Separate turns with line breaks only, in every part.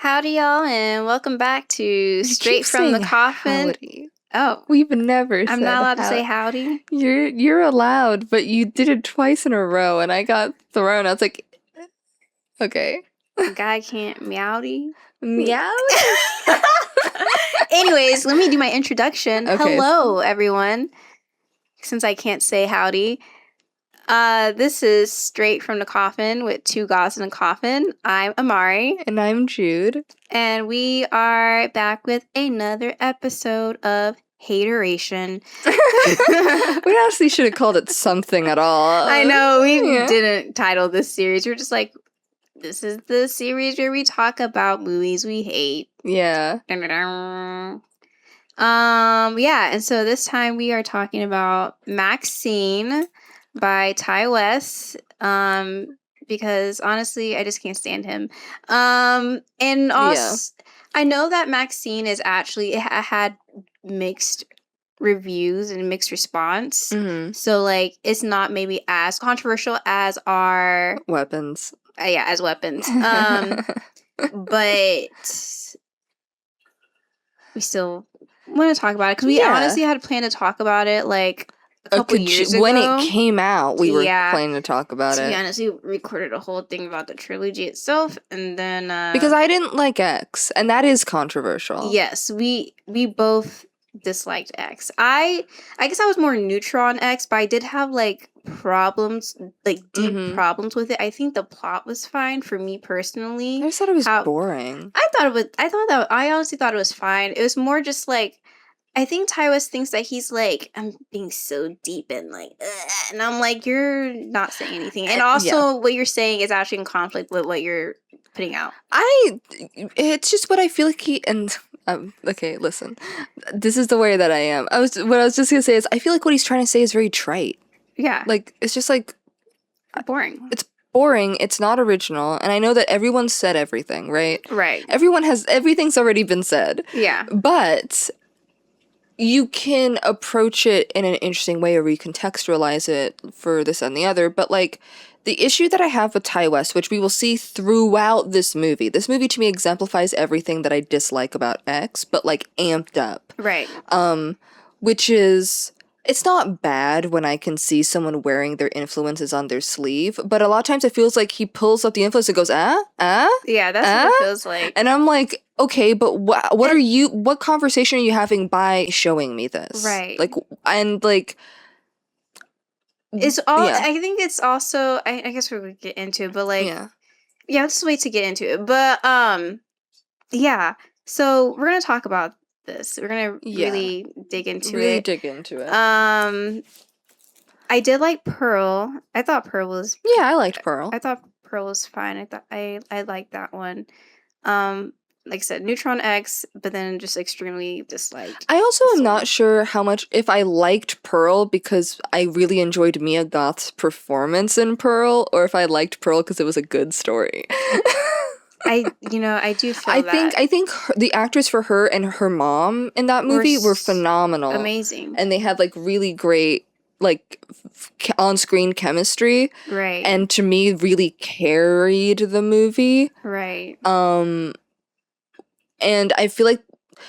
Howdy, y'all, and welcome back to Straight from the Coffin.
Howdy.
Oh,
We've never
I'm
said
not allowed to
how-
say howdy.
You're allowed, but you did it twice in a row, and I got thrown. I was like, okay.
A guy can't meowdy.
Meow.
Anyways, let me do my introduction.
Okay.
Hello, everyone. Since I can't say howdy, this is Straight from the Coffin with two goths in a coffin. I'm Amari,
And I'm Jude.
and we are back with another episode of Hateration.
We honestly should have called it something at all.
I know, we
Yeah.
didn't title this series. We're just like, this is the series where we talk about movies we hate.
Yeah.
And so this time we are talking about Maxine by Ty West. Because honestly, I just can't stand him. And also, I know that Maxine is actually had mixed reviews and mixed response.
Mm-hmm.
So like, it's not maybe as controversial as our
Weapons.
as weapons. But we still want to talk about it because we honestly had a plan to talk about it like a couple years ago.
When it came out, we were planning to talk about it.
To be honest, we recorded a whole thing about the trilogy itself, and then
because I didn't like X, and that is controversial.
Yes, we both disliked X. I guess I was more neutral on X, but I did have like problems, like deep problems with it. I think the plot was fine for me personally.
I just thought it was boring.
I honestly thought it was fine. It was more just like, I think Ty West thinks that he's like, I'm being so deep and like, and I'm like, you're not saying anything. And also what you're saying is actually in conflict with what you're putting out.
It's just what I feel like okay, listen. This is the way that I am. What I was just gonna say is I feel like what he's trying to say is very trite.
Yeah.
Like, it's just like
boring.
It's boring, it's not original, and I know that everyone's said everything, right?
Right.
Everything's already been said.
Yeah.
But you can approach it in an interesting way or recontextualize it for this and the other, but like the issue that I have with Ty West, which we will see throughout this movie to me exemplifies everything that I dislike about X, but like amped up.
Right.
Which is, it's not bad when I can see someone wearing their influences on their sleeve, but a lot of times it feels like he pulls up the influence and goes,
Yeah, that's what it feels like.
And I'm like, okay, but what conversation are you having by showing me this?
Right.
Like, and like,
it's all, I think it's also, I guess we're going to get into it, but like, let's wait to get into it. But, so we're going to talk about this. We're going to really dig into it. I did like Pearl. I thought Pearl was...
Yeah, I liked Pearl.
I thought Pearl was fine. I thought I liked that one. Like I said, Neutron X, but then just extremely disliked.
I also am not sure how much, if I liked Pearl because I really enjoyed Mia Goth's performance in Pearl, or if I liked Pearl because it was a good story.
I do feel that.
I think the actors for her and her mom in that movie were phenomenal.
Amazing.
And they had like really great like on-screen chemistry.
Right.
And to me really carried the movie.
Right.
And I feel like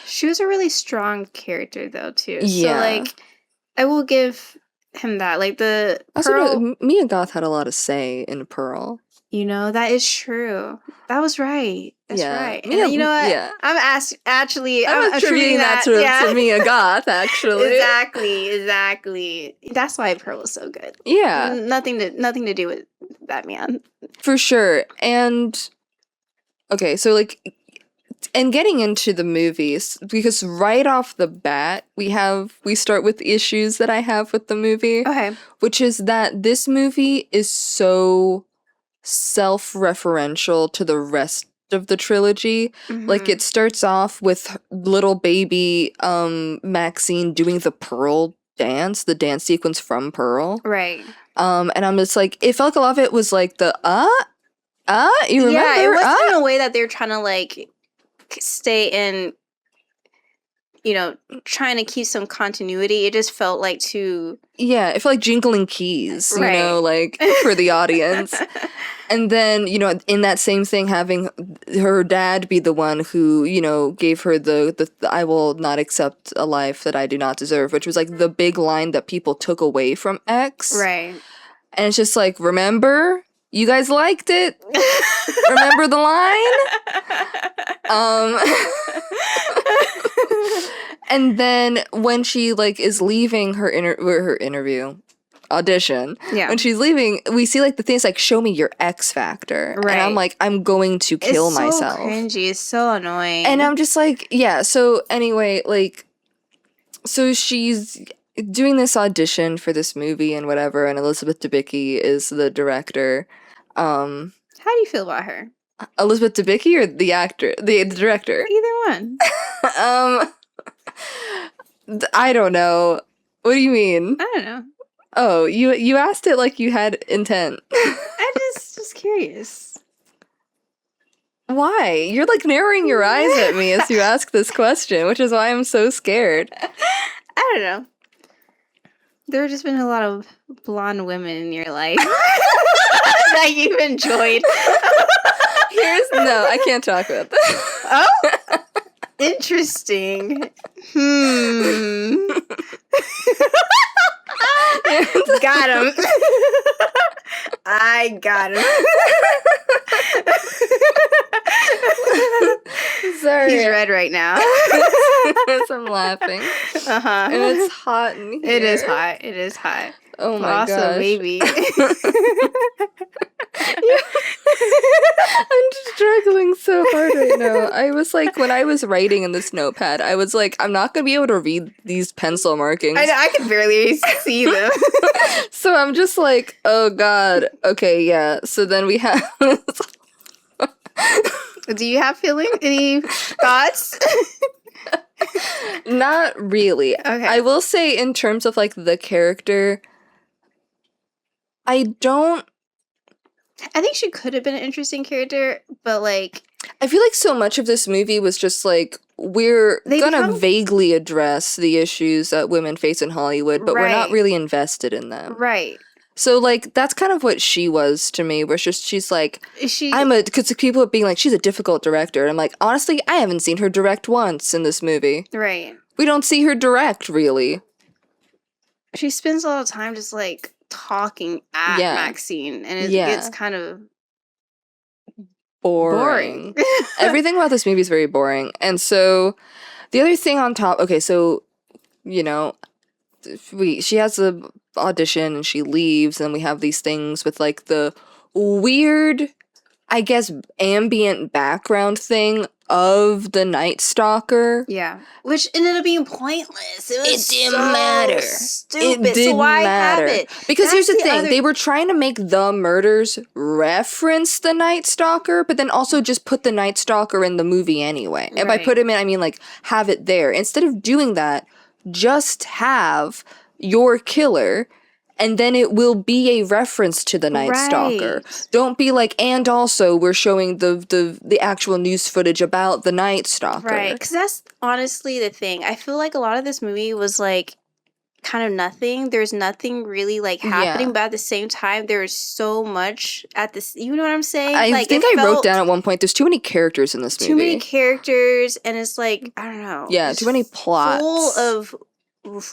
she was a really strong character though too.
Yeah.
So like I will give him that. Like the Pearl,
Mia Goth had a lot of say in Pearl.
That is true. That was right. That's right. And you know what?
Yeah.
I'm attributing
that to Mia Goth, actually.
Exactly. That's why Pearl was so good.
Yeah.
Nothing to do with that man.
For sure. And okay, so like, and getting into the movies, because right off the bat, we start with the issues that I have with the movie.
Okay.
Which is that this movie is so self-referential to the rest of the trilogy. Like, it starts off with little baby Maxine doing the Pearl dance, the dance sequence from Pearl.
Right.
And I'm just like, it felt like a lot of it was like the you remember?
Yeah, it wasn't in a way that they were trying to like stay in you know, trying to keep some continuity. It just felt like too...
Yeah, it felt like jingling keys, you know,
Right.
like, for the audience. And then, you know, in that same thing, having her dad be the one who, you know, gave her the I will not accept a life that I do not deserve, which was, like, the big line that people took away from X.
Right.
And it's just like, remember? You guys liked it. Remember the line? And then when she, like, is leaving her interview audition,
Yeah.
when she's leaving, we see, like, the things like, show me your X factor.
Right.
And I'm like, I'm going to kill
it's so
myself.
cringy. It's so annoying.
And I'm just like, yeah, so anyway, like, so she's doing this audition for this movie and whatever, and Elizabeth Debicki is the director.
How do you feel about her?
Elizabeth Debicki or the actor, the director?
Either one.
I don't know. What do you mean?
I don't know.
Oh, you asked it like you had intent.
I just curious.
Why? You're like narrowing your eyes at me as you ask this question, which is why I'm so scared.
I don't know. There have just been a lot of blonde women in your life that you've enjoyed.
No, I can't talk about that.
Oh, interesting. Got him. I got him.
Sorry.
He's red right now.
Yes, I'm laughing.
Uh-huh.
And it's hot in here.
It is hot. It is hot.
Oh my
also,
gosh.
baby.
I'm struggling so hard right now. I was like, when I was writing in this notepad, I was like, I'm not going to be able to read these pencil markings.
I know, I can barely see them.
So I'm just like, oh God. Okay, yeah. So then we have...
Do you have any thoughts?
Not really.
Okay.
I will say in terms of like the character, I think
she could have been an interesting character, but like...
I feel like so much of this movie was just like, we're gonna vaguely address the issues that women face in Hollywood, but we're not really invested in them.
Right.
So, like, that's kind of what she was to me, where she's like,
because
people are being like, she's a difficult director. And I'm like, honestly, I haven't seen her direct once in this movie.
Right.
We don't see her direct, really.
She spends a lot of time just, like, talking at Maxine, and it gets kind of boring.
Everything about this movie is very boring. And so, the other thing on top, okay, so, you know, she has the audition and she leaves, and we have these things with like the weird, I guess, ambient background thing of the Night Stalker.
Yeah. Which ended up being pointless.
It didn't matter.
Stupid.
It didn't matter.
Have it?
Because here's the thing. They were trying to make the murders reference the Night Stalker, but then also just put the Night Stalker in the movie anyway. And by put him in, I mean like have it there. Instead of doing that, just have your killer, and then it will be a reference to the Night Stalker. Don't be like, and also we're showing the actual news footage about the Night Stalker.
Right, because that's honestly the thing. I feel like a lot of this movie was like kind of nothing. There's nothing really like happening, but at the same time, there's so much at this. You know what I'm saying?
I think I wrote down at one point, there's too many characters in this movie.
Too many characters, and it's like, I don't know.
Yeah, too many plots.
Full of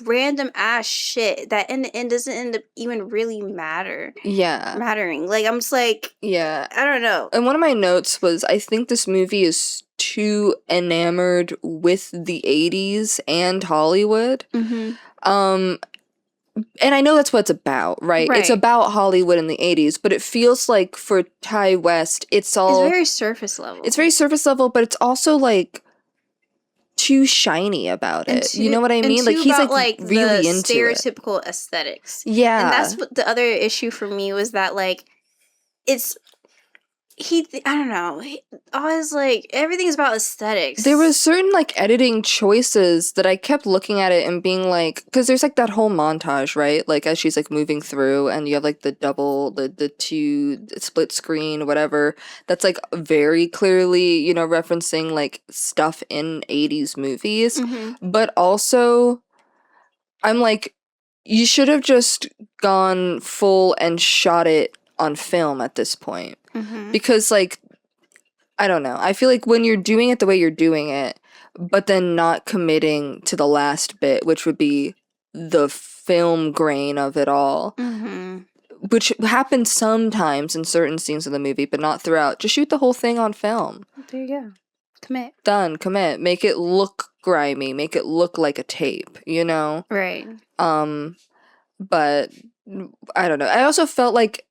random ass shit that in the end doesn't end up even really mattering. Like, I'm just like, I don't know.
And one of my notes was, I think this movie is too enamored with the 80s and Hollywood.
Mm-hmm.
And I know that's what it's about, right? It's about Hollywood in the 80s, but it feels like for Ty West, it's
very surface level.
It's very surface level, but it's also like too shiny about it. You know what I mean? Like he's like really into
stereotypical aesthetics.
Yeah.
And that's what the other issue for me was, that like it's I don't know. Always like everything's about aesthetics.
There was certain like editing choices that I kept looking at it and being like, because there's like that whole montage, right? Like as she's like moving through, and you have like the two split screen, whatever. That's like very clearly, referencing like stuff in 80s movies, but also I'm like, you should have just gone full and shot it on film at this point. Because, like, I don't know. I feel like when you're doing it the way you're doing it, but then not committing to the last bit, which would be the film grain of it all, which happens sometimes in certain scenes of the movie, but not throughout. Just shoot the whole thing on film.
There you go. Commit.
Done. Commit. Make it look grimy. Make it look like a tape,
Right.
But I don't know. I also felt like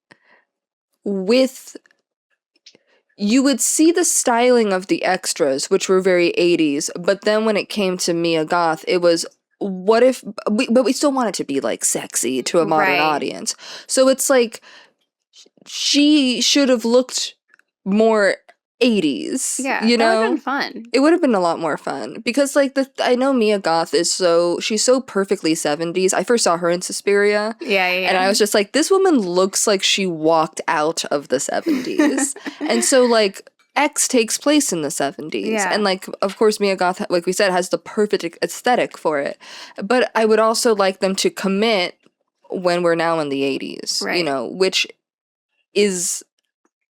you would see the styling of the extras, which were very 80s, but then when it came to Mia Goth, it was, what if, but we still want it to be, like, sexy to a modern audience. So it's like, she should have looked more 80s.
Yeah,
that
would have been fun.
It would have been a lot more fun because, like, I know Mia Goth she's so perfectly 70s. I first saw her in Suspiria.
Yeah.
And I was just like, this woman looks like she walked out of the 70s. And so, like, X takes place in the 70s.
Yeah.
And, like, of course, Mia Goth, like we said, has the perfect aesthetic for it. But I would also like them to commit when we're now in the 80s, which is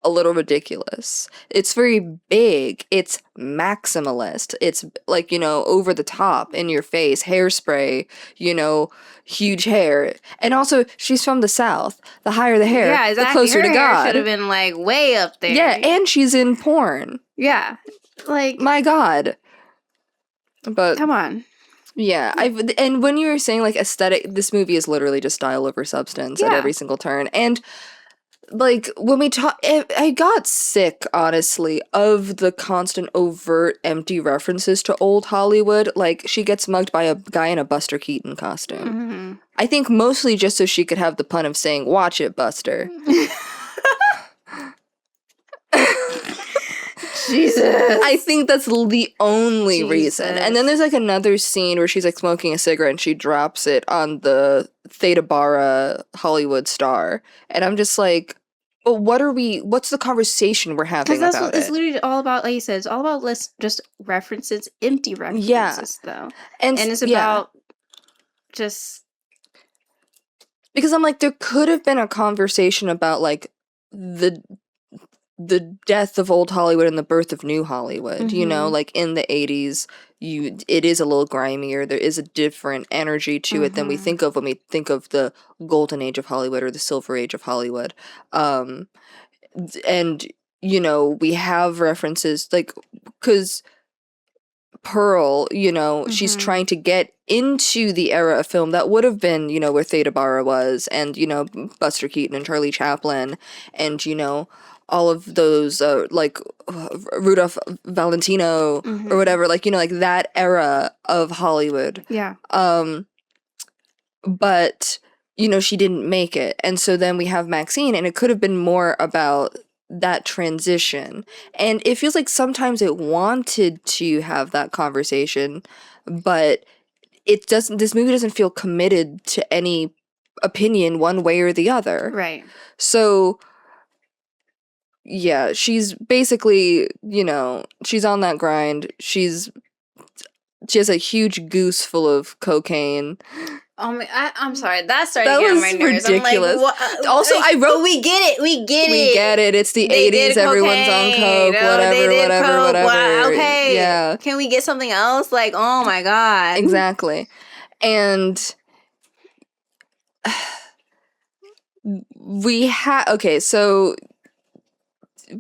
a little ridiculous. It's very big. It's maximalist. It's like, over the top, in your face, hairspray, huge hair. And also, she's from the South. The higher the hair,
exactly.
the closer
her
to God.
Should have been like way up there.
Yeah, and she's in porn.
Yeah. Like,
my God. But
come on.
Yeah, and when you were saying like aesthetic, this movie is literally just style over substance at every single turn. And like, when we talk, I got sick, honestly, of the constant overt empty references to old Hollywood. Like, she gets mugged by a guy in a Buster Keaton costume. I think mostly just so she could have the pun of saying, "Watch it, Buster."
Jesus.
I think that's the only reason. And then there's like another scene where she's like smoking a cigarette and she drops it on the Theta Bara Hollywood star. And I'm just like, but what's the conversation we're having about it?
It's literally all about, like you said, it's all about just references, empty references, though. And it's about just...
Because I'm like, there could have been a conversation about like the death of old Hollywood and the birth of new Hollywood, like in the 80s, it is a little grimier. There is a different energy to it than we think of when we think of the golden age of Hollywood or the silver age of Hollywood. And, we have references, like, because Pearl, she's trying to get into the era of film that would have been, where Theta Bara was, and, Buster Keaton and Charlie Chaplin, and, all of those, like, Rudolph Valentino, or whatever, like, like that era of Hollywood.
Yeah.
But, she didn't make it. And so then we have Maxine, and it could have been more about that transition. And it feels like sometimes it wanted to have that conversation, but this movie doesn't feel committed to any opinion one way or the other.
Right.
So... yeah, she's basically, she's on that grind. She has a huge goose full of cocaine.
Oh my! I'm sorry. That started getting my nerves.
Ridiculous.
I'm like,
also, I wrote.
We get it. We get it.
It's the 80s. Everyone's on coke. Whatever.
Wow, okay.
Yeah.
Can we get something else? Like, oh my God.
Exactly. And we have so.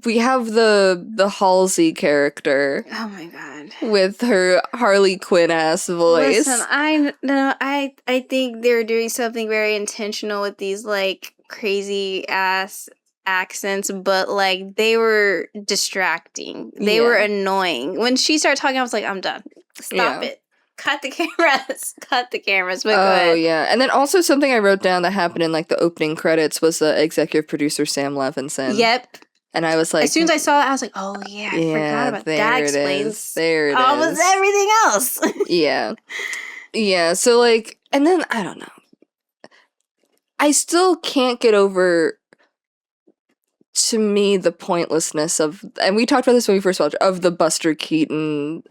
We have the Halsey character.
Oh my God.
With her Harley Quinn ass voice.
Listen, I think they're doing something very intentional with these like crazy ass accents, but like they were distracting. They were annoying. When she started talking, I was like, I'm done. Stop it. Cut the cameras. Cut the cameras. But go ahead.
Yeah. And then also something I wrote down that happened in like the opening credits was the executive producer Sam Levinson.
Yep.
And I was like,
as soon as I saw that, I was like, oh yeah, I forgot about that. That explains
there it
almost
is.
everything else.
Yeah. So like, and then I don't know. I still can't get over, to me, the pointlessness of, and we talked about this when we first watched, of the Buster Keaton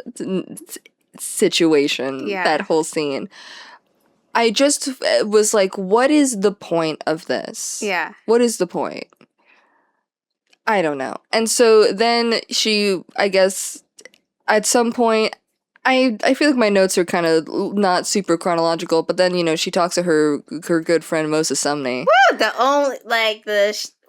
situation, that whole scene. I just was like, what is the point of this?
Yeah.
What is the point? I don't know. And so then she, I guess, at some point, I feel like my notes are kind of not super chronological, but then, you know, she talks to her good friend Moses Sumney.
Woo! The only, like,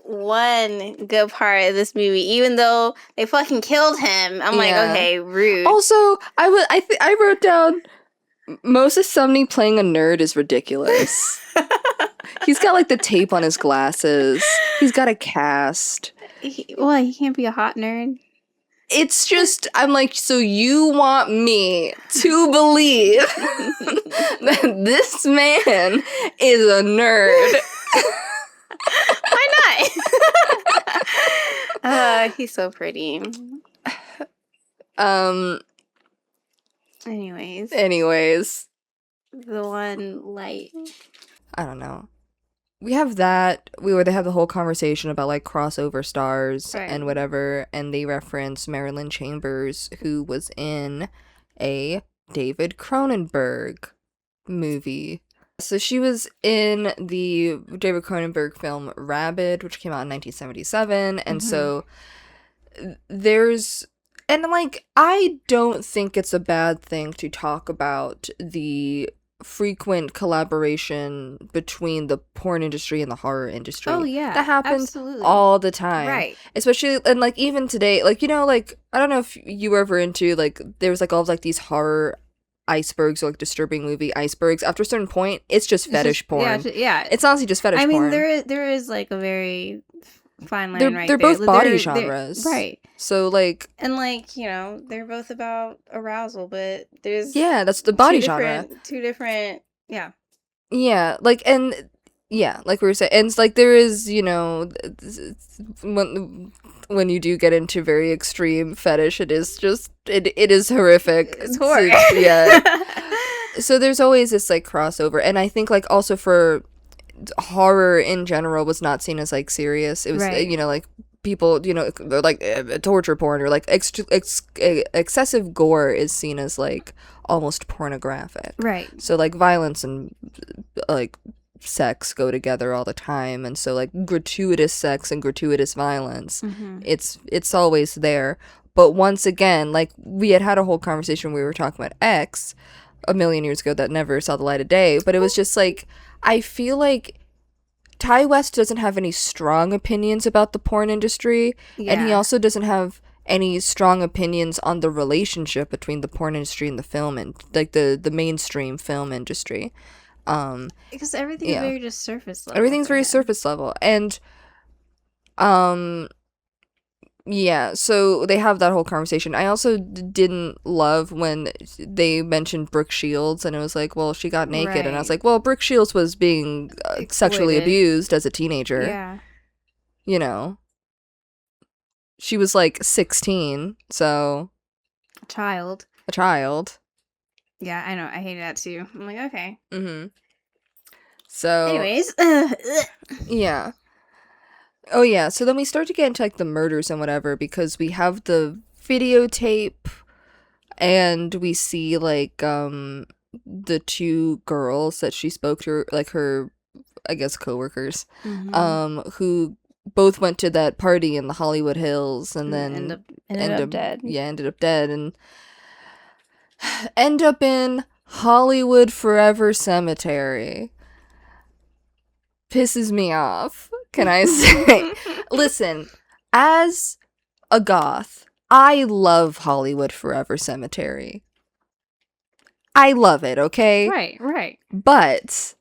one good part of this movie, even though they fucking killed him, I'm like, okay, rude.
Also, I wrote down, Moses Sumney playing a nerd is ridiculous. He's got, like, the tape on his glasses. He's got a cast.
He can't be a hot nerd.
It's just, I'm like, so you want me to believe that this man is a nerd?
Why not? He's so pretty. Anyways. The one light.
I don't know. We have that, they have the whole conversation about, like, crossover stars and whatever, and they reference Marilyn Chambers, who was in a David Cronenberg movie. So she was in the David Cronenberg film Rabid, which came out in 1977, and so there's, and, like, I don't think it's a bad thing to talk about the frequent collaboration between the porn industry and the horror industry.
Oh yeah,
that happens all the time,
right?
Especially, and, like, even today, like, you know, like, I don't know if you were ever into, like, there was, like, all of, like, these horror icebergs, or, like, disturbing movie icebergs. After a certain point, it's just fetish porn. Yeah, it's honestly just fetish porn. I
mean, there is like a very fine line
they're both body genres,
right?
So, like,
and, like, you know, they're both about arousal, but there's
that's the body genre.
Two different,
like, and like we were saying, and it's like there is, you know, when you do get into very extreme fetish, it is just it is horrific.
It's horror.
So there's always this, like, crossover, and I think, like, also for horror in general was not seen as, like, serious. It was, you know, like, people, you know, they're like torture porn, or, like, excessive gore is seen as, like, almost pornographic,
right?
So, like, violence and, like, sex go together all the time, and so, like, gratuitous sex and gratuitous violence, it's always there. But once again, like, we had a whole conversation where we were talking about X a million years ago that never saw the light of day, but it was just like, I feel like Ty West doesn't have any strong opinions about the porn industry, and he also doesn't have any strong opinions on the relationship between the porn industry and the film, and, like, the mainstream film industry.
Because everything is very just surface level.
Everything's very surface level, and so they have that whole conversation. I also didn't love when they mentioned Brooke Shields, and it was like, well, she got naked, and I was like, well, Brooke Shields was being sexually abused as a teenager.
Yeah.
You know, she was, like, 16, so
a child. Yeah, I know. I hated that too. I'm like, okay.
So,
anyways,
yeah. Oh yeah, so then we start to get into, like, the murders and whatever, because we have the videotape, and we see, like, the two girls that she spoke to, like, her, I guess, coworkers, who both went to that party in the Hollywood Hills, and then ended up dead. Yeah, ended up dead, and end up in Hollywood Forever Cemetery. Pisses me off, can I say? Listen, as a goth, I love Hollywood Forever Cemetery. I love it, okay?
Right.
But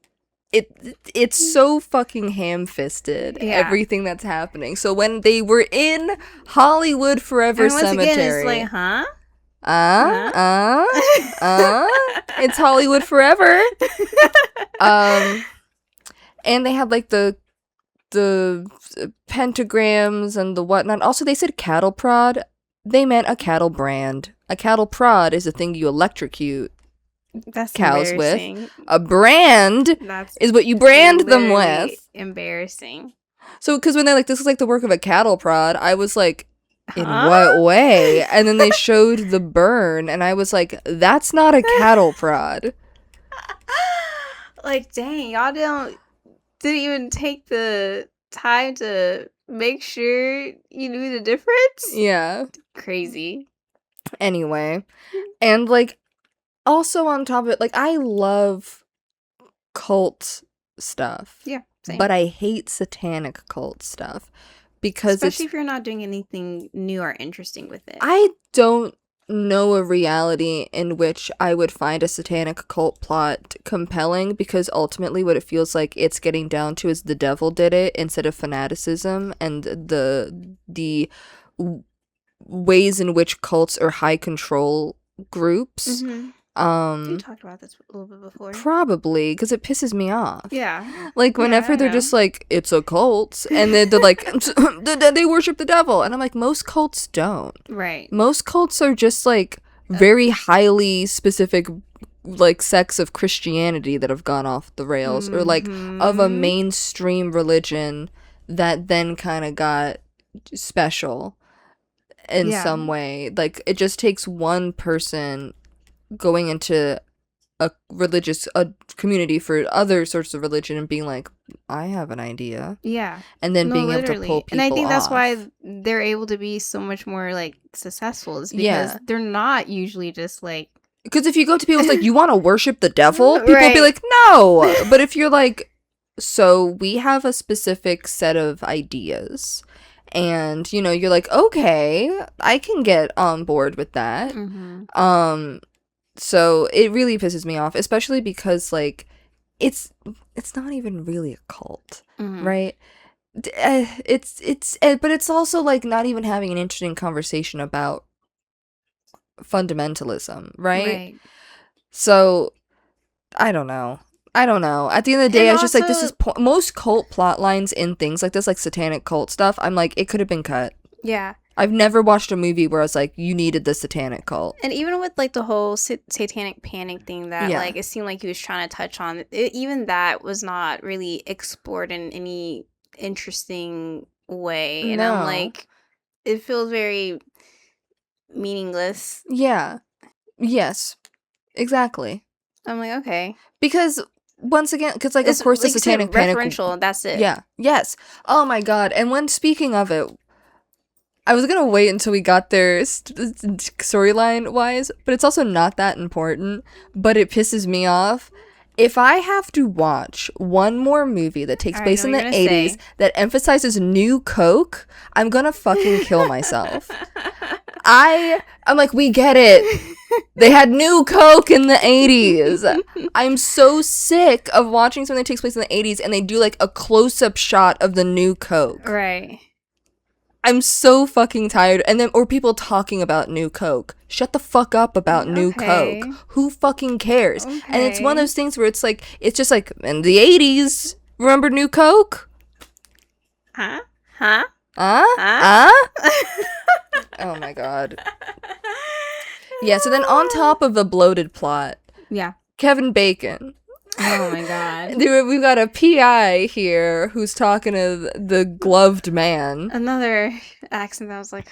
it's so fucking ham-fisted, everything that's happening. So when they were in Hollywood Forever Cemetery,
again, it's like,
it's Hollywood Forever. And they had, like, the the pentagrams and the whatnot. Also, they said cattle prod. They meant a cattle brand. A cattle prod is a thing you electrocute
That's
cows with.
embarrassing.
A brand
That's
is what you brand them
literally
with.
embarrassing.
So, because when they're like, this is like the work of a cattle prod, I was like, in
Huh?
what way? And then they showed the burn, and I was like, that's not a cattle prod.
Like, dang, y'all didn't even take the time to make sure you knew the difference?
Yeah.
Crazy.
Anyway. And, like, also on top of it, like, I love cult stuff.
Yeah, same.
But I hate satanic cult stuff. Because
especially if you're not doing anything new or interesting with it.
I don't know a reality in which I would find a satanic cult plot compelling, because ultimately what it feels like it's getting down to is the devil did it instead of fanaticism and the ways in which cults are high control groups.
Mm-hmm. You talked about this a little bit before.
Probably, because it pisses me off.
Yeah.
Like, whenever they're just like, it's a cult, and then they're like, they worship the devil. And I'm like, most cults don't.
Right.
Most cults are just, like, very highly specific, like, sects of Christianity that have gone off the rails. Or, like, of a mainstream religion that then kind of got special in some way. Like, it just takes one person going into a religious community for other sorts of religion and being like, I have an idea.
Yeah.
And then being able to pull people
and I think that's
off.
why they're able to be so much more, like, successful, is because they're not usually just like,
because if you go to people, it's like, you want to worship the devil? People will be like, no. But if you're like, so we have a specific set of ideas, and, you know, you're like, okay, I can get on board with that.
mm-hmm.
So it really pisses me off, especially because, like, it's not even really a cult, right? But it's also, like, not even having an interesting conversation about fundamentalism, right? So I don't know. At the end of the day, I was just like, this is most cult plot lines in things like this, like satanic cult stuff. I'm like, it could have been cut.
Yeah.
I've never watched a movie where I was like, you needed the satanic cult.
And even with, like, the whole satanic panic thing that, like, it seemed like he was trying to touch on, even that was not really explored in any interesting way. And I'm like, it feels very meaningless.
Yeah. Yes. Exactly.
I'm like, okay.
Because, once again, because, like, of course, the satanic panic...
referential, that's it.
Yeah. Yes. Oh, my God. And when, speaking of it... I was gonna wait until we got there storyline-wise, but it's also not that important, but it pisses me off. If I have to watch one more movie that takes place in the 80s that emphasizes New Coke, I'm gonna fucking kill myself. I'm like, we get it. They had New Coke in the 80s. I'm so sick of watching something that takes place in the 80s and they do, like, a close-up shot of the New Coke.
Right.
I'm so fucking tired. And then, or people talking about New Coke. Shut the fuck up about New Coke. Who fucking cares? And it's one of those things where it's like, it's just like, in the 80s, remember New Coke?
Huh?
Oh my God. Yeah, so then on top of the bloated plot, Kevin Bacon.
Oh my God.
We've got a PI here who's talking to the gloved man.
Another accent that I was like,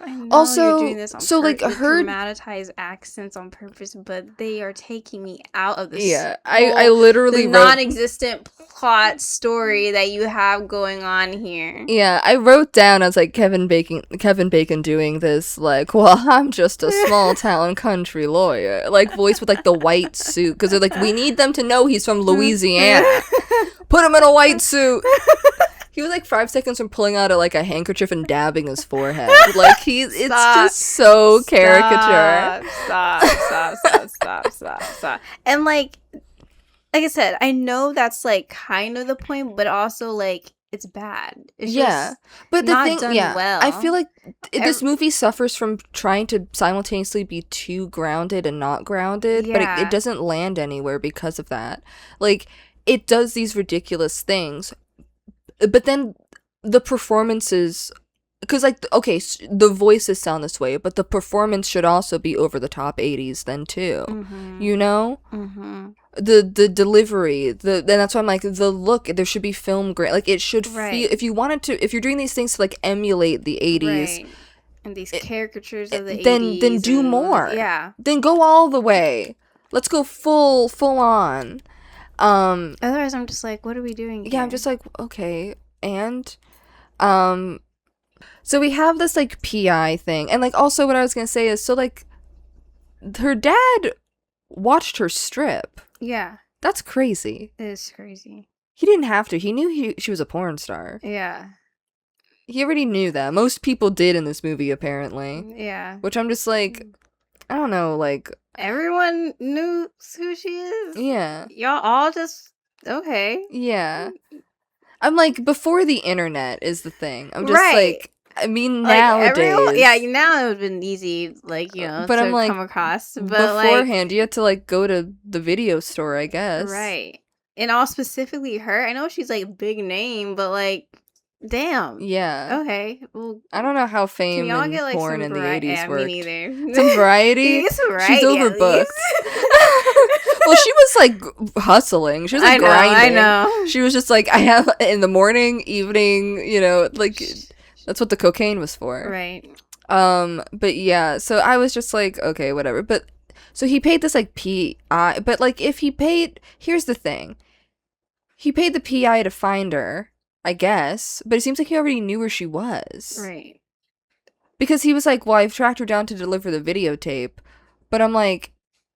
I know
also,
you're doing this on
so like her
dramatized accents on purpose, but they are taking me out of this.
Yeah, I literally
the non-existent plot story that you have going on here.
Yeah, I wrote down, I was like, Kevin Bacon doing this, like, well, I'm just a small town country lawyer, like, voice with, like, the white suit, because they're like, we need them to know he's from Louisiana. Put him in a white suit. He was like 5 seconds from pulling out a handkerchief and dabbing his forehead. Like, it's just so caricature.
Stop. And like I said, I know that's like kind of the point, but also like it's bad. It's just
but the
not
thing,
done well.
I feel like this movie suffers from trying to simultaneously be too grounded and not grounded, but it doesn't land anywhere because of that. Like, it does these ridiculous things. but then the performances, because like okay, the voices sound this way, but the performance should also be over the top 80s then too. You know? The delivery, then that's why I'm like, the look, there should be film great, like it should feel, if you wanted to, if you're doing these things to like emulate the 80s,
right, and these caricatures of the 80s,
then do more.
Yeah,
then go all the way. Let's go full on.
Otherwise I'm just like, what are we doing here?
Yeah, I'm just like, okay. And so we have this like PI thing, and like also what I was gonna say is, so like her dad watched her strip.
Yeah,
that's crazy.
it is crazy.
He didn't have to. He knew she was a porn star.
Yeah,
he already knew that. Most people did in this movie, apparently.
Yeah,
which I'm just like, I don't know, like
everyone knew who she is.
Yeah,
Y'all all just okay.
Yeah, I'm like, before the internet is the thing. I'm just
Right.
like, I mean,
Like,
nowadays.
now it would have been easy, like,
But
to
I'm like,
come across. But
beforehand, you had to like go to the video store, I guess.
right. And all specifically her. I know she's like a big name, but like, damn.
Yeah.
Okay. Well,
I don't know how
can
fame
y'all
and
get like
porn
some
in the
variety?
80s
Yeah,
worked.
me neither.
Some variety?
Some
She's
variety, at
overbooked.
least.
Well, she was like hustling. She was like grinding.
I know.
She was just like, I have in the morning, evening, like that's what the cocaine was for.
Right.
But yeah, so I was just like, okay, whatever. But so he paid this like PI, but like if he paid, here's the thing. He paid the PI to find her, I guess, but it seems like he already knew where she was.
Right.
Because he was like, well, I've tracked her down to deliver the videotape. But I'm like,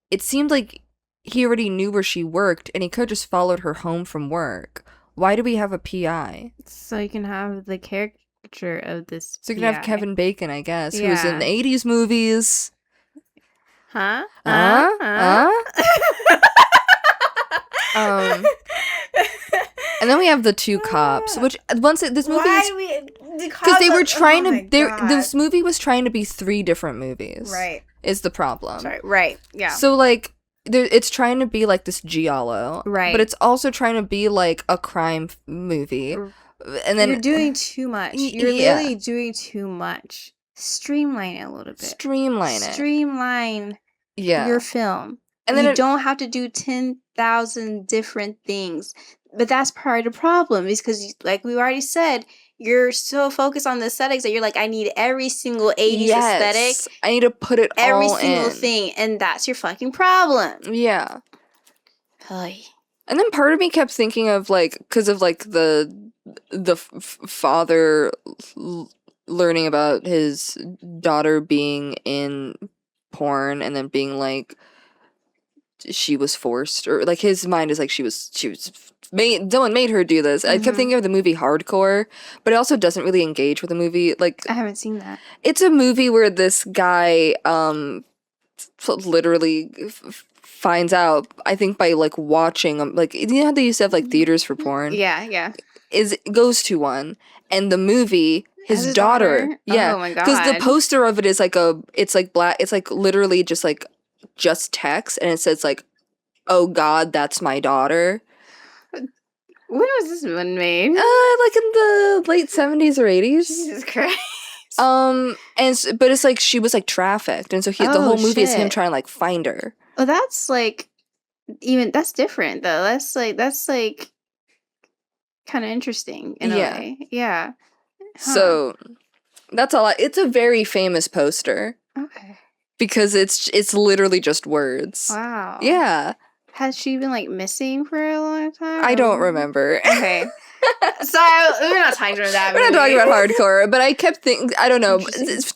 it seemed like he already knew where she worked, and he could have just followed her home from work. Why do we have a PI?
So you can have the caricature of this.
So you can have Kevin Bacon, I guess, who was in
Yeah.
80s movies.
Huh?
And then we have the two cops, which this movie
Why
is
do we?
because they were trying
oh
to.
my God.
This movie was trying to be 3 different movies.
Right.
Is the problem?
Sorry. Right. Yeah.
So like, it's trying to be like this giallo,
Right.
But it's also trying to be like a crime movie, and then
you're doing too much. You're literally doing too much. Streamline it a little bit. Streamline your film. And then you don't have to do 10,000 different things. But that's part of the problem, is because, like we already said, you're so focused on the aesthetics that you're like, I need every single 80s aesthetic.
I need to put it
every
all
single
in.
thing, and that's your fucking problem.
Yeah.
Ay.
And then part of me kept thinking of like, because of like the father learning about his daughter being in porn, and then being like, she was forced, or like his mind is like she was someone made her do this. I kept thinking of the movie Hardcore, but it also doesn't really engage with the movie. Like,
I haven't seen that.
It's a movie where this guy literally finds out, I think by like watching like, you know how they used to have like theaters for porn?
Yeah.
Goes to one, and the movie, his daughter. Yeah.
Oh my God.
Because the poster of it is like it's like black, it's like literally just text, and it says like, oh God, that's my daughter.
When was this one made?
Like in the late 70s or 80s.
Jesus Christ.
But it's like she was like trafficked, and so the whole movie is him trying to like find her.
Well, that's like, that's different though. That's like kind of interesting in a way. Yeah. Huh.
So that's all. It's a very famous poster.
Okay.
Because it's literally just words.
Wow.
Yeah.
Has she been like missing for a long time?
I don't remember.
Okay. Sorry, we're not talking about that.
We're not talking about Hardcore, but I kept thinking, I don't know,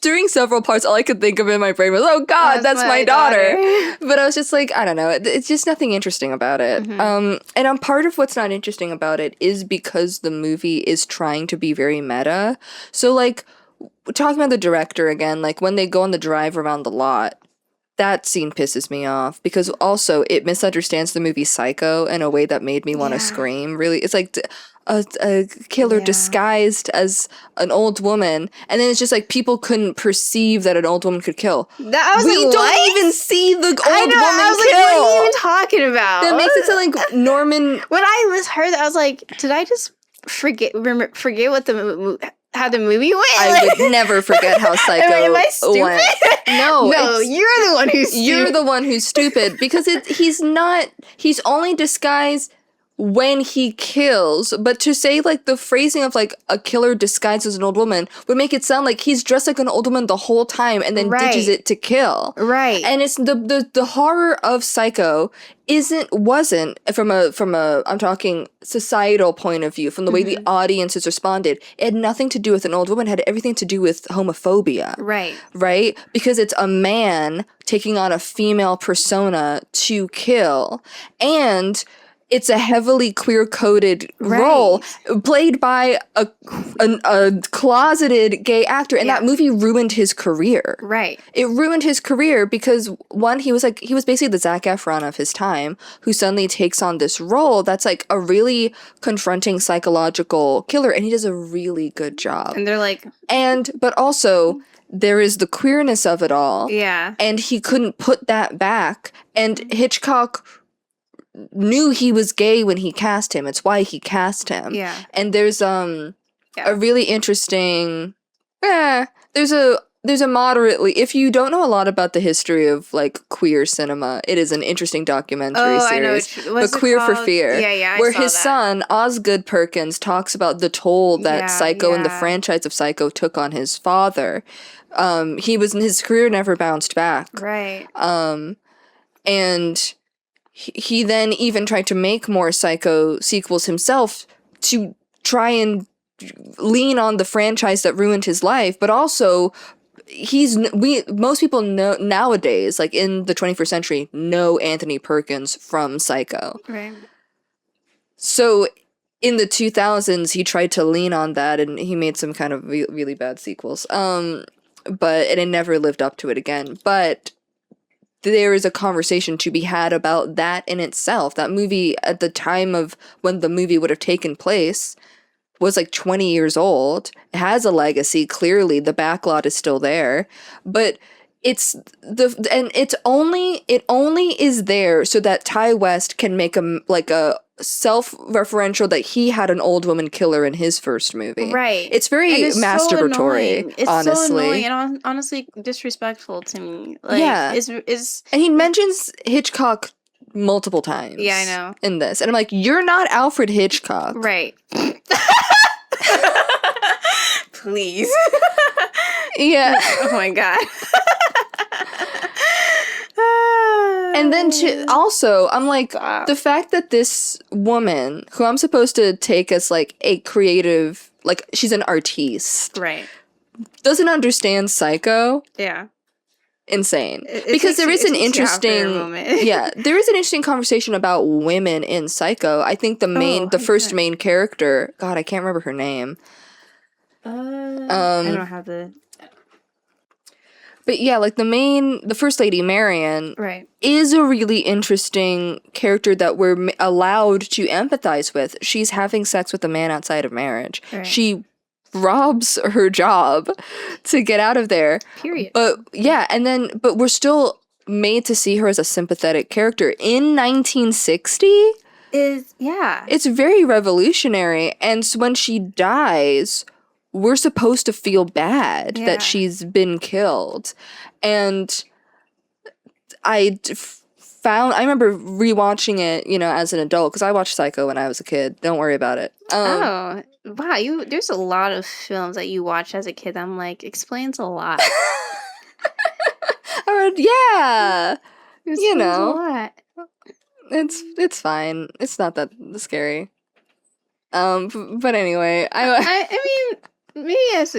during several parts, all I could think of in my brain was, oh God, that's my daughter. But I was just like, I don't know, it's just nothing interesting about it. And part of what's not interesting about it is because the movie is trying to be very meta. So like, talking about the director again, like when they go on the drive around the lot, that scene pisses me off, because also it misunderstands the movie Psycho in a way that made me want to scream. Really, it's like a killer disguised as an old woman, and then it's just like people couldn't perceive that an old woman could kill. We don't even see the old woman kill.
I was like, what are you even talking about?
That makes it sound like Norman.
When I heard that, I was like, did I just forget what how the movie went.
I would never forget how Psycho
am I stupid?
went. No,
No, you're the one who's stupid.
You're the one who's stupid because he's only disguised when he kills, but to say like the phrasing of like a killer disguised as an old woman would make it sound like he's dressed like an old woman the whole time and then ditches it to kill.
Right.
And it's the horror of Psycho wasn't from a I'm talking societal point of view, from the way the audiences responded. It had nothing to do with an old woman, it had everything to do with homophobia.
Right.
Right? Because it's a man taking on a female persona to kill, and it's a heavily queer-coded role played by a closeted gay actor, and that movie ruined his career.
Right.
It ruined his career because, one, he was basically the Zac Efron of his time, who suddenly takes on this role that's like a really confronting psychological killer, and he does a really good job.
And they're like...
But also, there is the queerness of it all.
Yeah.
And he couldn't put that back, and Hitchcock knew he was gay when he cast him. It's why he cast him.
Yeah.
And there's a really interesting there's a moderately, if you don't know a lot about the history of like queer cinema, it is an interesting documentary series.
I know. What's
But Queer for
called?
Fear.
Yeah,
where his son, Osgood Perkins, talks about the toll that Psycho and the franchise of Psycho took on his father. His career never bounced back.
Right.
And he then even tried to make more Psycho sequels himself to try and lean on the franchise that ruined his life, but also most people know nowadays, like in the 21st century, know Anthony Perkins from Psycho.
Right.
So in the 2000s, he tried to lean on that, and he made some kind of really bad sequels. But it never lived up to it again. But there is a conversation to be had about that in itself. That movie, at the time of when the movie would have taken place, was like 20 years old. It has a legacy, clearly. The backlot is still there. But it only is there so that Ty West can make a self-referential that he had an old woman killer in his first movie.
Right.
It's very masturbatory,
it's
honestly.
so annoying and honestly disrespectful to me. Like,
yeah. And he mentions Hitchcock multiple times.
Yeah, I know.
In this. And I'm like, you're not Alfred Hitchcock.
Right. Please.
Yeah.
Oh my god.
And then also, I'm like, the fact that this woman, who I'm supposed to take as like a creative, like she's an artiste,
right,
doesn't understand Psycho.
Yeah.
Insane. Because there is an interesting there is an interesting conversation about women in Psycho. I think the first main character, God, I can't remember her name.
I don't have the...
But yeah, like the first lady, Marion, is a really interesting character that we're allowed to empathize with. She's having sex with a man outside of marriage. Right. She robs her job to get out of there.
Period.
But yeah, but we're still made to see her as a sympathetic character in 1960. It's very revolutionary, and so when she dies, we're supposed to feel bad that she's been killed. And I remember rewatching it, as an adult, because I watched Psycho when I was a kid. Don't worry about it.
Wow, there's a lot of films that you watch as a kid. I'm like, explains a lot.
Yeah.
Explains a lot.
It's fine. It's not that scary. But anyway,
I mean, maybe as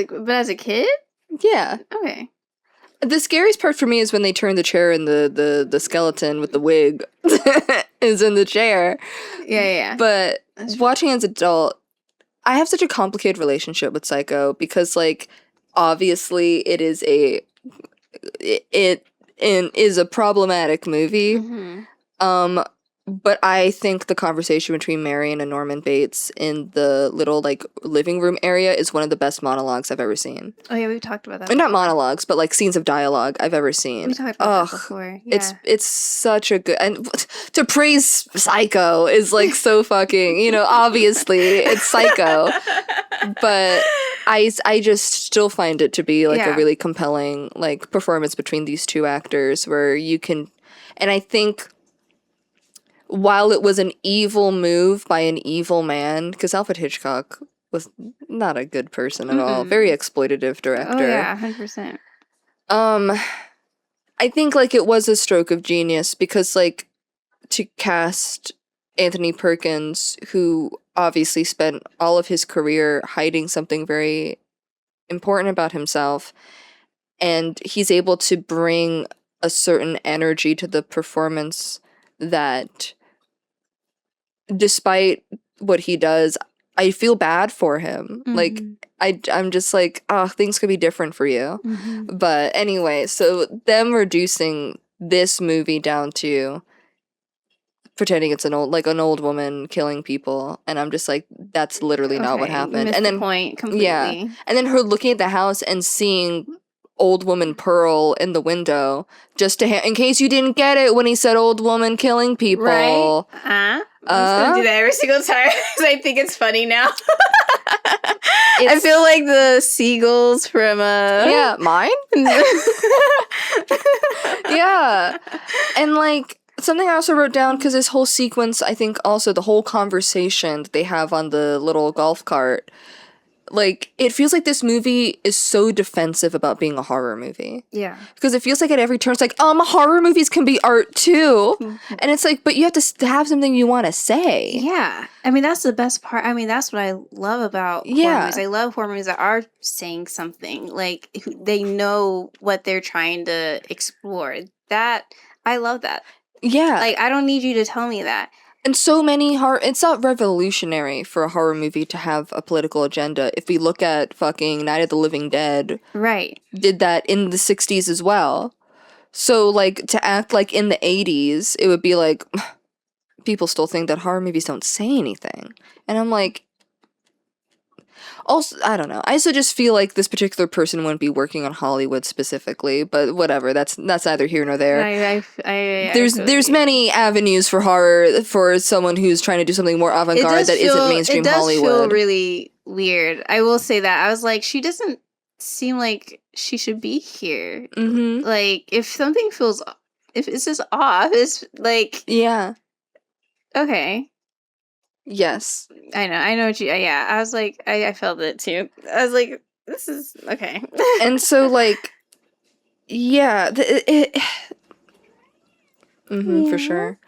a kid?
Yeah.
Okay.
The scariest part for me is when they turn the chair and the skeleton with the wig is in the chair. Yeah. But watching as an adult, I have such a complicated relationship with Psycho because, like, obviously it is a problematic movie. Mm-hmm. But I think the conversation between Marion and Norman Bates in the little, like, living room area is one of the best monologues I've ever seen.
Oh yeah, we've talked about that
And not
before.
monologues, but, like, scenes of dialogue I've ever seen.
We talked about that before. Yeah.
It's such a good, and to praise Psycho is, like, so fucking, you know, obviously it's Psycho, but I just still find it to be, like, a
Yeah.
really compelling, like, performance between these two actors where you can, and I think while it was an evil move by an evil man, because Alfred Hitchcock was not a good person at all, very exploitative director.
Oh yeah, 100%.
I think, like, it was a stroke of genius because, like, to cast Anthony Perkins, who obviously spent all of his career hiding something very important about himself, and he's able to bring a certain energy to the performance that, despite what he does, I feel bad for him. Like, I'm just like, oh, things could be different for you. But anyway, so them reducing this movie down to pretending it's an old woman killing people, and I'm just like, that's literally not what
Okay, you
happened.
missed
And
the
then
point
yeah,
completely.
and then her looking at the house and seeing old woman Pearl in the window, just to in case you didn't get it when he said old woman killing people.
Right? I'm just gonna do that every single time because I think it's funny now. I feel like the seagulls from
yeah, mine. Yeah, and like something I also wrote down, because this whole sequence, I think also the whole conversation that they have on the little golf cart, like, it feels like this movie is so defensive about being a horror movie.
Yeah.
Because it feels like at every turn it's like, horror movies can be art too. And it's like, but you have to have something you want to say.
Yeah. I mean, that's the best part. I mean, that's what I love about horror movies. I love horror movies that are saying something. Like, they know what they're trying to explore. I love that.
Yeah.
Like, I don't need you to tell me that.
And so many it's not revolutionary for a horror movie to have a political agenda. If we look at fucking Night of the Living Dead,
right,
did that in the 60s as well. So, like, to act like in the 80s, it would be like, people still think that horror movies don't say anything. And I'm like, also, I don't know. I also just feel like this particular person wouldn't be working on Hollywood specifically, but whatever. That's neither here nor there. There's many avenues for horror for someone who's trying to do something more avant-garde that isn't mainstream Hollywood.
It does feel really weird. I will say that. I was like, she doesn't seem like she should be here. Like, if it's just off, it's like,
yeah.
Okay.
Yes.
I know what you, yeah, I was like, I felt it too. I was like, this is, okay.
And so, like, yeah, for sure.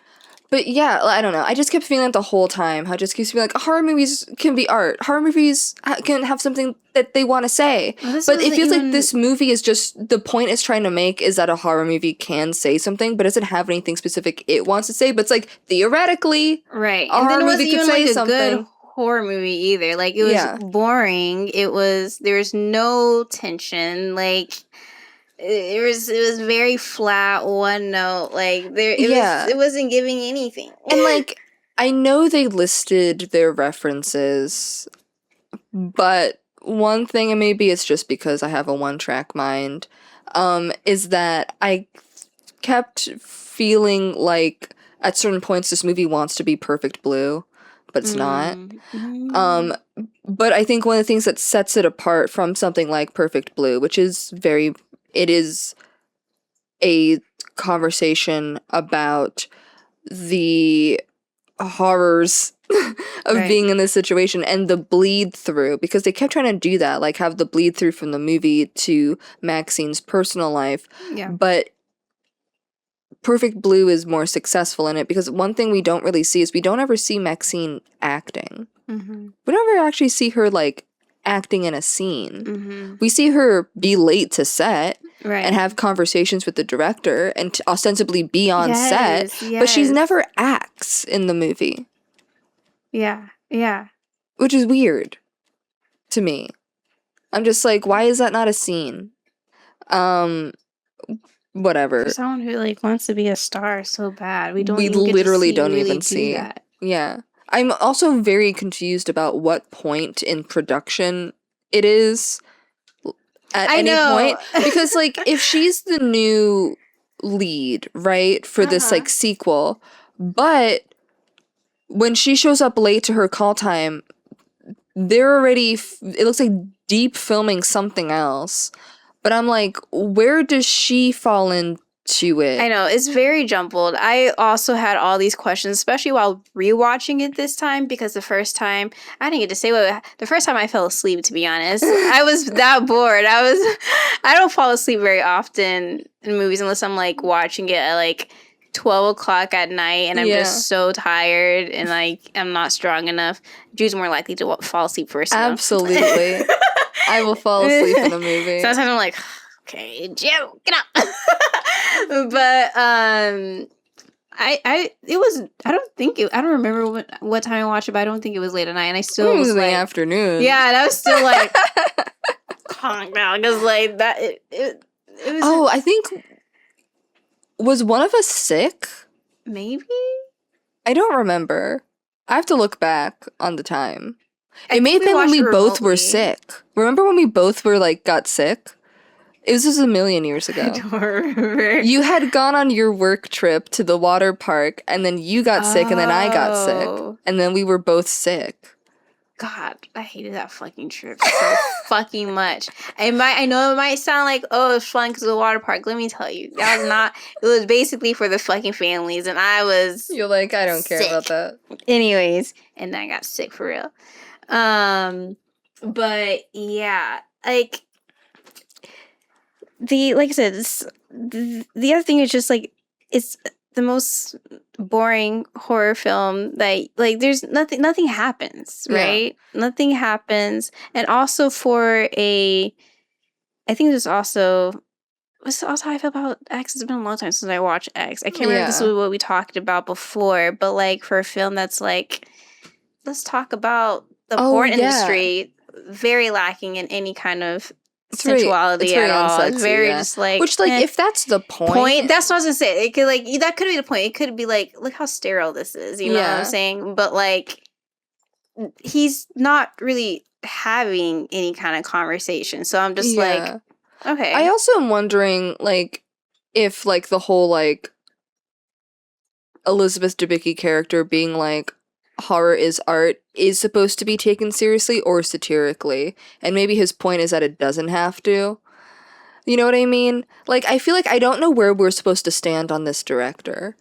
But yeah, I don't know. I just kept feeling it the whole time. How it just keeps being like, horror movies can be art. Horror movies can have something that they want to say. But it feels like this movie is just, the point it's trying to make is that a horror movie can say something, but doesn't have anything specific it wants to say. But it's like, theoretically,
right.
A horror movie could say something.
Good horror movie either. Like, it was boring. There was no tension. Like, it was very flat, one note. Like, it wasn't giving anything.
And like, I know they listed their references, but one thing, and maybe it's just because I have a one-track mind, is that I kept feeling like at certain points this movie wants to be Perfect Blue, but it's not. But I think one of the things that sets it apart from something like Perfect Blue, which is it is a conversation about the horrors of being in this situation and the bleed through, because they kept trying to do that, like have the bleed through from the movie to Maxine's personal life.
Yeah.
But Perfect Blue is more successful in it because one thing we don't really see is we don't ever see Maxine acting. We don't ever actually see her like acting in a scene. We see her be late to set and have conversations with the director and ostensibly be on set, but she's never acts in the movie.
Yeah.
Which is weird to me. I'm just like, why is that not a scene? whatever.
For someone who like wants to be a star so bad, we don't
We
even get to
literally
see
don't
really
even
do
see.
that.
Yeah. I'm also very confused about what point in production it is at
I
any
know.
point. Because, like, if she's the new lead, right, for this,
Uh-huh.
like, sequel, but when she shows up late to her call time, they're already, it looks like deep filming something else. But I'm like, where does she fall into it?
I know, it's very jumbled. I also had all these questions, especially while rewatching it this time, because the first time I didn't get to say what the first time I fell asleep, to be honest. I was that bored. I don't fall asleep very often in movies unless I'm like watching it at like 12 o'clock at night and I'm
Yeah.
just so tired and like I'm not strong enough. Drew's more likely to fall asleep first.
Absolutely. I will fall asleep in a movie.
Sometimes I'm like, okay, Joe, get up. But I don't remember what time I watched it, but I don't think it was late at night, and I
It
still
was
was
in the
like,
afternoon.
yeah, and I was still like, calm down, because like that it was.
Oh, I think, was one of us sick?
Maybe
I don't remember. I have to look back on the time.
I
It may
think
have been when
watched
we
it
both were
remotely.
sick. Remember when we both were like got sick? It was just a million years
I
ago.
don't remember.
You had gone on your work trip to the water park, and then you got sick, and then I got sick,
Oh.
and then we were both sick.
God, I hated that fucking trip so fucking much. I know it might sound like, oh, it's fun because of the water park. Let me tell you, that was not. It was basically for the fucking families, and I was.
You're like, I don't care
sick.
about that.
Anyways, and I got sick for real. But yeah, like like I said, the other thing is just like it's the most boring horror film that like there's nothing happens, right? Yeah. Nothing happens. And also I think this is also how I feel about X. It's been a long time since I watched X. I can't remember if this was what we talked about before, but like for a film that's like, let's talk about the porn industry, very lacking in any kind of sensuality at all. Unsexy, it's very just like,
which like if that's the point,
that's what I was gonna say. It could like that could be the point. It could be like, look how sterile this is. You know what I'm saying? But like, he's not really having any kind of conversation. So I'm just like, okay.
I also am wondering like if like the whole like Elizabeth Debicki character being like horror is art is supposed to be taken seriously or satirically, and maybe his point is that it doesn't have to. You know what I mean? Like, I feel like I don't know where we're supposed to stand on this director.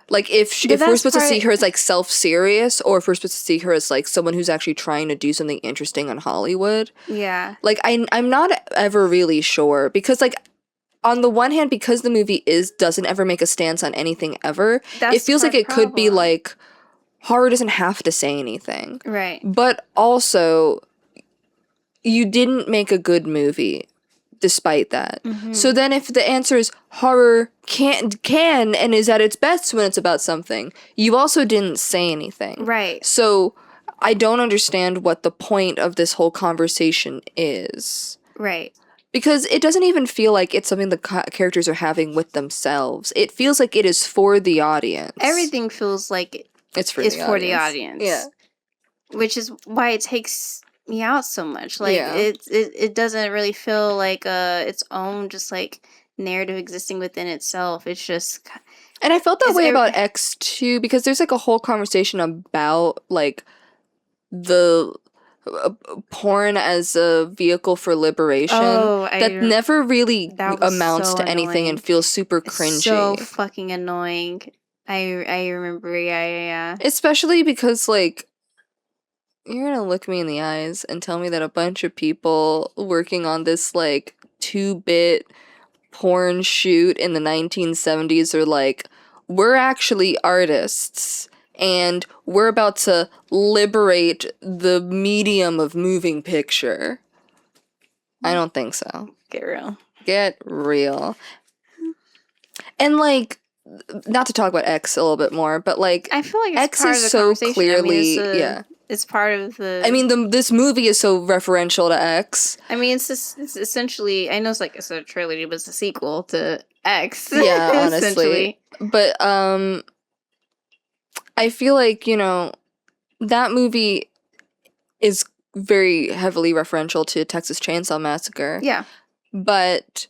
Like, if we're supposed to see her as like self-serious, or if we're supposed to see her as like someone who's actually trying to do something interesting in Hollywood.
Yeah.
Like, I'm not ever really sure, because like, on the one hand, because the movie doesn't ever make a stance on anything ever, it feels like it could be like, horror doesn't have to say anything.
Right.
But also, you didn't make a good movie despite that. Mm-hmm. So then if the answer is horror can and is at its best when it's about something, you also didn't say anything.
Right.
So I don't understand what the point of this whole conversation is.
Right.
Because it doesn't even feel like it's something the characters are having with themselves. It feels like it is for the audience.
Everything feels like it's for the audience.
Yeah.
Which is why it takes me out so much. Like it doesn't really feel like its own just like narrative existing within itself. It's just,
and I felt that way about X too, because there's like a whole conversation about like the porn as a vehicle for liberation that never really amounts to anything and feels super cringy.
So fucking annoying. I remember, yeah.
Especially because like, you're gonna look me in the eyes and tell me that a bunch of people working on this like 2-bit porn shoot in the 1970s are like, we're actually artists and we're about to liberate the medium of moving picture. I don't think so. Get real. And like, not to talk about X a little bit more, but like,
I feel like
X is so clearly,
It's part of the.
I mean, this movie is so referential to X.
I mean, it's essentially. I know it's a trilogy, but it's a sequel to X.
Yeah, honestly.
Essentially.
But I feel like, that movie is very heavily referential to Texas Chainsaw Massacre.
Yeah.
But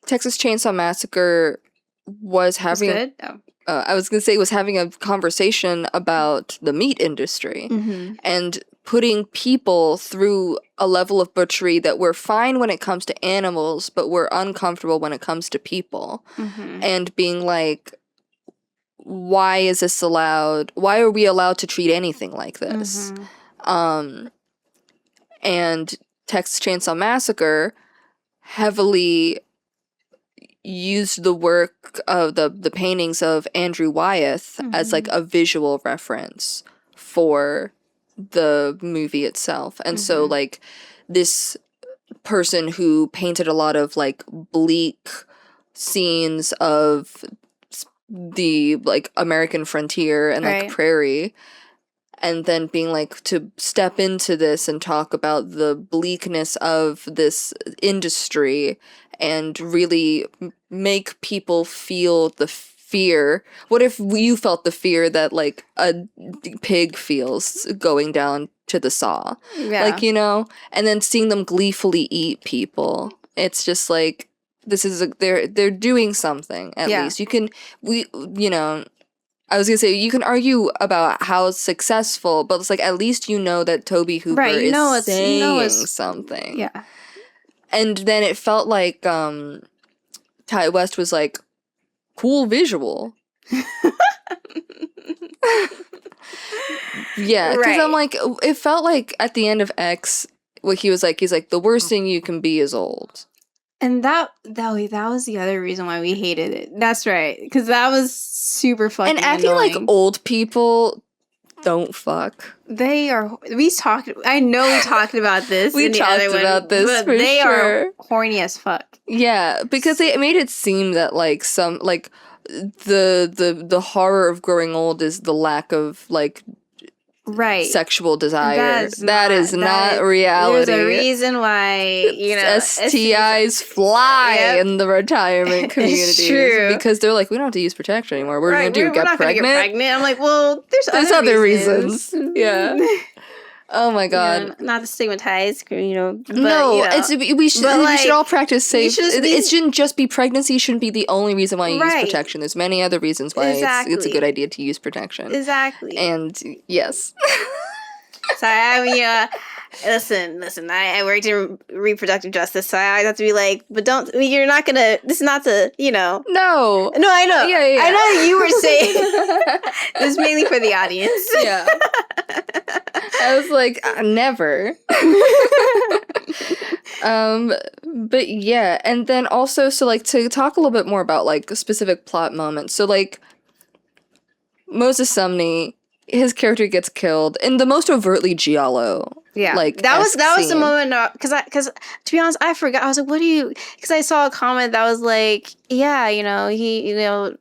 Texas Chainsaw Massacre was having...
Good? Oh.
I was going to say was having a conversation about the meat industry and putting people through a level of butchery that we're fine when it comes to animals, but we're uncomfortable when it comes to people. And being like, why is this allowed? Why are we allowed to treat anything like this? And Texas Chainsaw Massacre heavily used the work of the paintings of Andrew Wyeth as like a visual reference for the movie itself. And so like this person who painted a lot of like bleak scenes of the like American frontier and like prairie, and then being like, to step into this and talk about the bleakness of this industry and really make people feel the fear. What if you felt the fear that like a pig feels going down to the saw?
Yeah.
Like, and then seeing them gleefully eat people. It's just like, this is they're doing something at least. I was gonna say, you can argue about how successful, but it's like, at least that Tobe Hooper is saying something.
Yeah.
And then it felt like Ty West was like, cool visual. Yeah, because I'm like, it felt like at the end of X, what he's like, the worst thing you can be is old.
And that was the other reason why we hated it. That's right, because that was super fucking
and acting
annoying.
Like old people don't fuck.
They are. I know we talked about this.
We talked about this, but for
they
sure.
are horny as fuck.
Yeah, because they made it seem that like some like the horror of growing old is the lack of like sexual desire. That is not reality.
There's a reason why
STIs fly in the retirement community.
It's true.
Because they're like, we don't have to use protection anymore. We're gonna get pregnant.
I'm like, well, there's
other reasons. Yeah. Oh my god.
Not to stigmatize, but,
we should all practice safe. It shouldn't just be pregnancy. Shouldn't be the only reason why you use protection. There's many other reasons why it's a good idea to use protection.
Exactly.
And yes.
Sorry, I mean, listen. I worked in reproductive justice, so I have to be like, but you're not gonna. This is not to,
No,
I know.
Yeah.
I know you were saying this is mainly for the audience.
Yeah. I was like, never. But yeah, and then also, so like to talk a little bit more about like specific plot moments. So like Moses Sumney, his character gets killed in the most overtly giallo. Yeah, like
that was the moment because to be honest, I forgot. I was like, "What do you?" Because I saw a comment that was like, "Yeah, he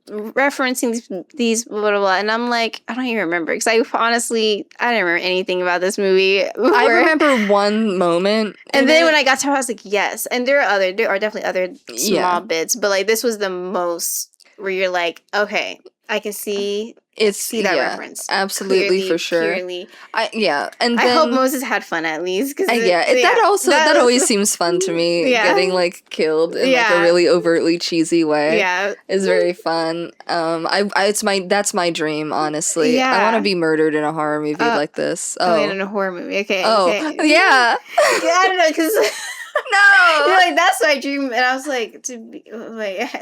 referencing these blah blah blah," and I'm like, I don't even remember because I didn't remember anything about this movie before.
I remember one moment,
and then when I got to it, I was like, "Yes," and there are definitely other small bits, but like this was the most where you're like, "Okay, I can see." See that reference.
Absolutely, clearly, for sure.
Purely.
And then,
I hope Moses had fun at least.
That always seems fun to me. Yeah. Getting like killed in like a really overtly cheesy way.
Yeah,
is very fun. That's my dream. Honestly, I want to be murdered in a horror movie like this.
In a horror movie. Okay.
Oh,
okay.
Yeah.
I don't know because.
No,
you're like, that's my dream, and I was like, to be let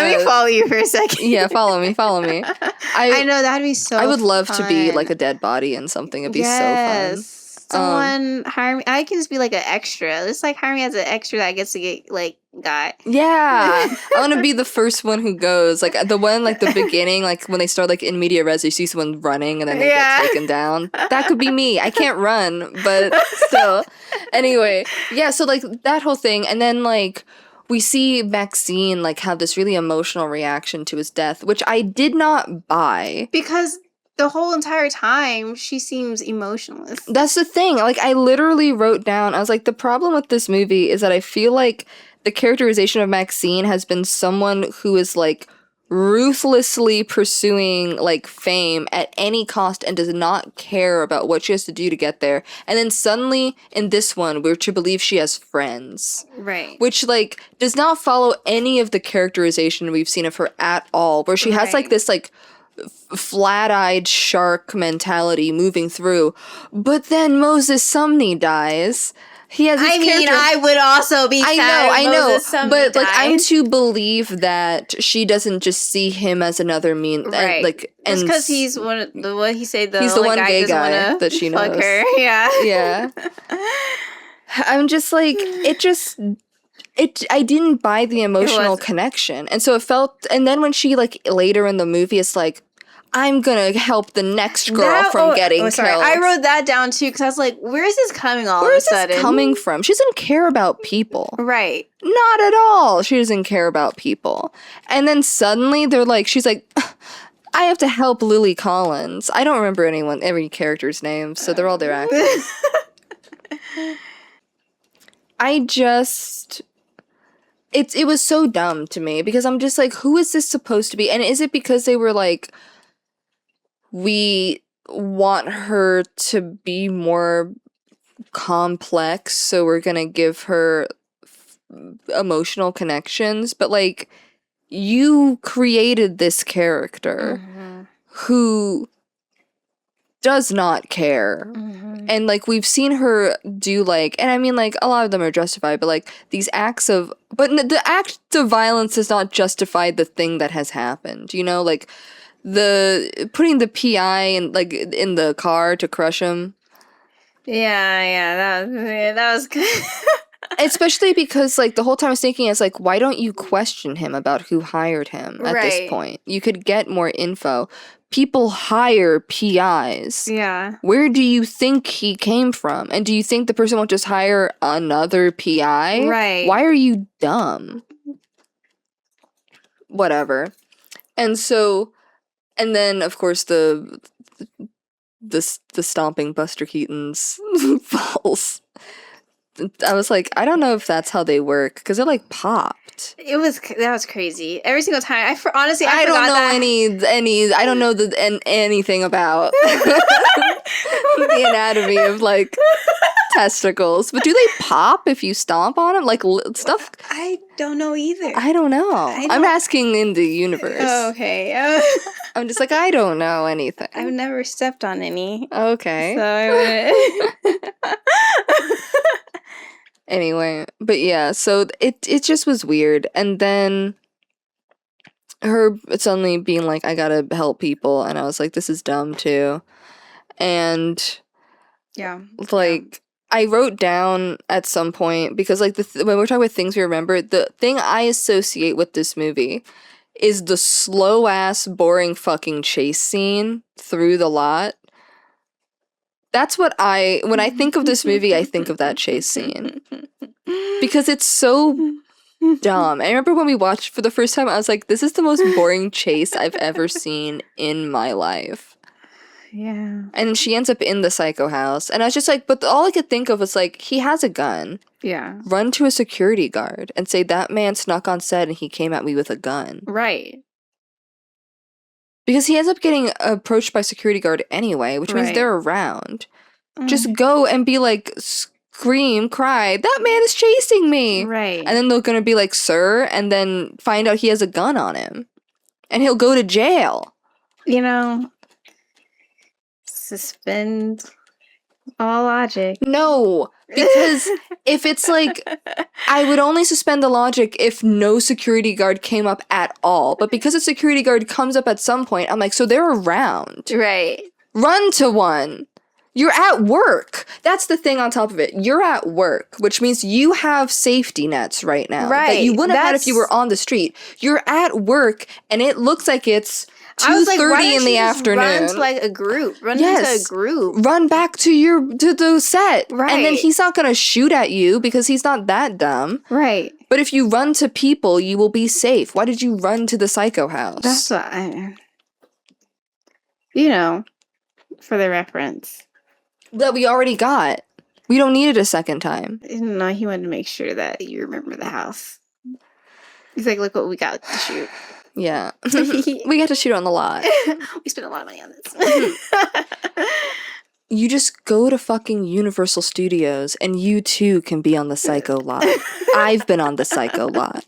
me follow you for a second.
Yeah, follow me.
I know that'd be so.
I would love
fun.
to be like a dead body in something. It'd be so fun.
Someone hire me. I can just be like an extra. Just like hire me as an extra that gets to get like got.
Yeah, I want to be the first one who goes. Like the one, like the beginning, like when they start like in media res, you see someone running and then they get taken down. That could be me. I can't run, but still. Anyway, yeah. So like that whole thing, and then like we see Maxine like have this really emotional reaction to his death, which I did not buy
because the whole entire time she seems emotionless.
That's the thing. Like, I literally wrote down, I was like, the problem with this movie is that I feel like the characterization of Maxine has been someone who is, like, ruthlessly pursuing, like, fame at any cost and does not care about what she has to do to get there. And then suddenly, in this one, we're to believe she has friends.
Right.
Which, like, does not follow any of the characterization we've seen of her at all. Where she has, like, this, like, flat-eyed shark mentality moving through. But then Moses Sumney dies. He has this character.
I would also be sad
I know, but
died.
like I'm to believe that she doesn't just see him as another mean,
right?
And, like,
just because he's one of the what he said.
He's the one gay guy that she knows.
Her. Yeah,
yeah. I'm just like I didn't buy the emotional connection, and so it felt. And then when she like later in the movie, it's like, I'm gonna help the next girl from getting killed.
I wrote that down too because I was like, where is this coming all
Where
of a
is
sudden?
This coming from? She doesn't care about people.
Right.
Not at all. She doesn't care about people. And then suddenly they're like, she's like, I have to help Lily Collins. I don't remember every character's name, so they're all their actors. It was so dumb to me because I'm just like, who is this supposed to be? And is it because they were like, we want her to be more complex, so we're gonna give her emotional connections? But like, you created this character who does not care. And like, we've seen her do like, and I mean like, a lot of them are justified, but like these acts of, but the act of violence does not justify the thing that has happened, you know? Like, the putting the PI in the car to crush him.
Yeah, that was good.
Especially because like the whole time I was thinking, it's like, why don't you question him about who hired him at this point? You could get more info. People hire PIs.
Yeah.
Where do you think he came from? And do you think the person won't just hire another PI?
Right.
Why are you dumb? Whatever. And so, and then of course the stomping Buster Keaton's falls. I was like, I don't know if that's how they work because it like popped.
That was crazy. Every single time. Honestly,
I don't know
that.
I don't know anything about the anatomy of like testicles. But do they pop if you stomp on them? Like stuff?
I don't know either.
I don't know. I'm asking in the universe.
Oh, okay.
I'm just like, I don't know anything.
I've never stepped on any.
Okay.
So I wouldn't.
Anyway, but yeah, so it just was weird. And then her suddenly being like, I gotta help people, and I was like, this is dumb too. And
yeah,
like I wrote down at some point, because like when we're talking about things we remember, the thing I associate with this movie is the slow ass boring fucking chase scene through the lot. That's what when I think of this movie, I think of that chase scene. Because it's so dumb. I remember when we watched for the first time, I was like, this is the most boring chase I've ever seen in my life.
Yeah.
And she ends up in the psycho house. And I was just like, but all I could think of was like, he has a gun.
Yeah.
Run to a security guard and say, that man snuck on set and he came at me with a gun.
Right.
Because he ends up getting approached by security guard anyway, which means they're around. Just go and be like, scream, cry, that man is chasing me.
Right.
And then they're gonna be like, sir, and then find out he has a gun on him. And he'll go to jail.
You know, suspend all logic.
No, because if it's like, I would only suspend the logic if no security guard came up at all. But because a security guard comes up at some point, I'm like, so they're around.
Right.
Run to one. You're at work. That's the thing on top of it. You're at work, which means you have safety nets right now.
Right.
That you wouldn't have had if you were on the street. You're at work, and it looks like it's 2:30 in the afternoon.
Run to like a group. Run into a group.
Run back to the set.
Right.
And then he's not gonna shoot at you because he's not that dumb.
Right.
But if you run to people, you will be safe. Why did you run to the psycho house?
That's what You know, for the reference.
That we already got. We don't need it a second time.
No, he wanted to make sure that you remember the house. He's like, look what we got to shoot.
Yeah. We got to shoot on the lot.
We spent a lot of money on this.
You just go to fucking Universal Studios and you too can be on the Psycho lot. I've been on the Psycho lot.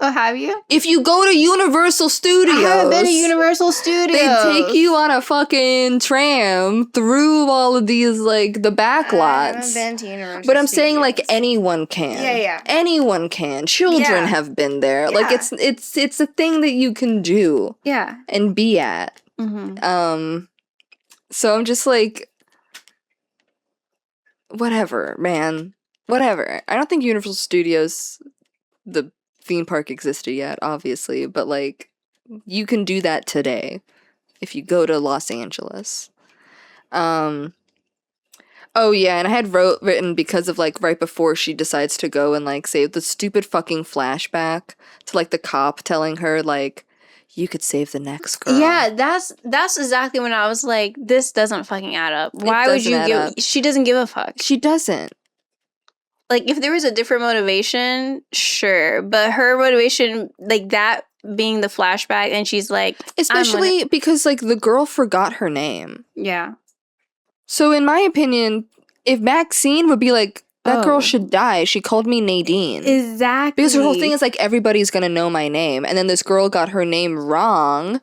Oh, have you?
If you go to Universal Studios,
I haven't been to Universal Studios.
they take you on a fucking tram through all of these, like, the back lots.
I haven't been to Universal
But I'm
Studios.
saying, like, anyone can.
Yeah.
Anyone can. Children have been there. Yeah. Like, it's a thing that you can do.
Yeah.
And be at.
Mm-hmm.
So I'm just like, whatever, man. Whatever. I don't think Universal Studios, the theme park, existed yet, obviously, but like, you can do that today if you go to Los Angeles. Oh yeah, and I had written because of like right before she decides to go and like save the stupid fucking flashback to like the cop telling her like, you could save the next girl.
Yeah, that's exactly when I was like, this doesn't fucking add up. Why would you give? She doesn't give a fuck.
She doesn't.
Like, if there was a different motivation, sure. But her motivation, like that being the flashback, and she's like...
Especially because, like, the girl forgot her name.
Yeah.
So, in my opinion, if Maxine would be like, that girl should die. She called me Nadine.
Exactly.
Because her whole thing is, like, everybody's gonna know my name. And then this girl got her name wrong.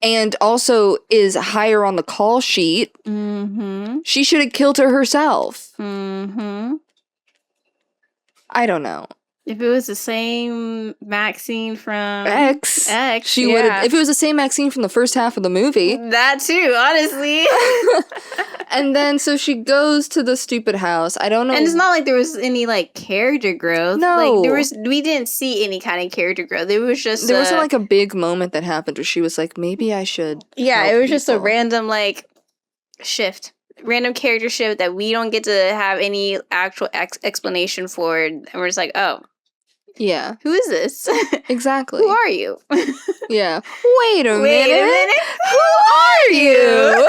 And also is higher on the call sheet.
Mm-hmm.
She should have killed her herself.
Mm-hmm.
I don't know.
If it was the same Maxine from
X, she would have. If it was the same Maxine from the first half of the movie,
that too, honestly.
And then so she goes to the stupid house. I don't know,
and it's not like there was any like character growth.
No,
like we didn't see any kind of character growth. It was just
there wasn't like a big moment that happened where she was like, maybe I should.
Yeah, it was just a random like shift. Random character shift that we don't get to have any actual explanation for, and we're just like, oh,
yeah,
who is this?
Exactly.
Who are you?
Yeah. Wait a minute. Who are you?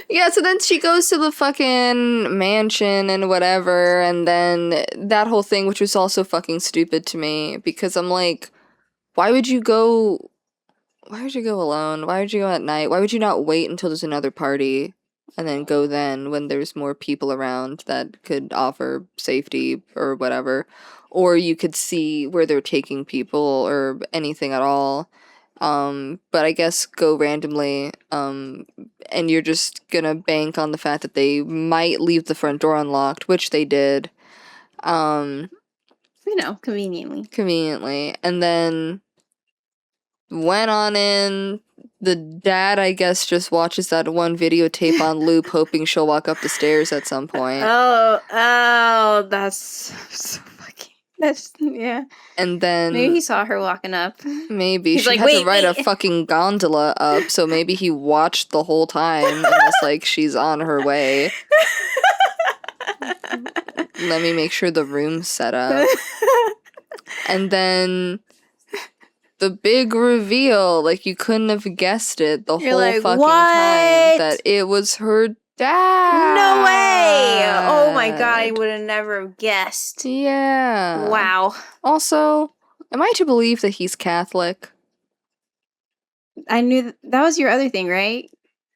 Yeah. So then she goes to the fucking mansion and whatever, and then that whole thing, which was also fucking stupid to me, because I'm like, why would you go? Why would you go alone? Why would you go at night? Why would you not wait until there's another party and then go then when there's more people around that could offer safety or whatever? Or you could see where they're taking people or anything at all. But I guess go randomly, and you're just gonna bank on the fact that they might leave the front door unlocked, which they did.
Conveniently.
Conveniently. And then went on in. The dad, I guess, just watches that one videotape on loop, hoping she'll walk up the stairs at some point.
Oh, that's so fucking. Yeah.
And then
maybe he saw her walking up.
Maybe she had to ride a fucking gondola up, so maybe he watched the whole time and was like, she's on her way. Let me make sure the room's set up. And then the big reveal, like you couldn't have guessed it the whole fucking time that it was her dad.
No way! Oh my god, I would have never guessed.
Yeah.
Wow.
Also, am I to believe that he's Catholic?
I knew that was your other thing, right?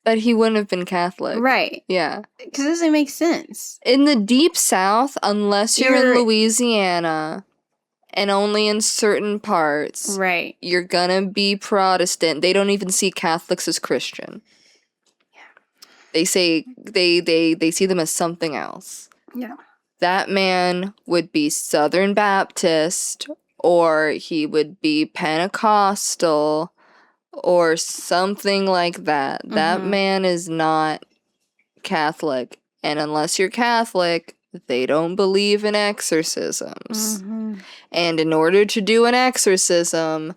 That he wouldn't have been Catholic.
Right.
Yeah.
Because it doesn't make sense.
In the deep south, unless you're in Louisiana, and only in certain parts,
right,
you're gonna be Protestant. They don't even see Catholics as Christian.
Yeah.
They say they see them as something else.
Yeah.
That man would be Southern Baptist, or he would be Pentecostal, or something like that. Mm-hmm. That man is not Catholic. And unless you're Catholic, they don't believe in exorcisms. Mm-hmm. And in order to do an exorcism,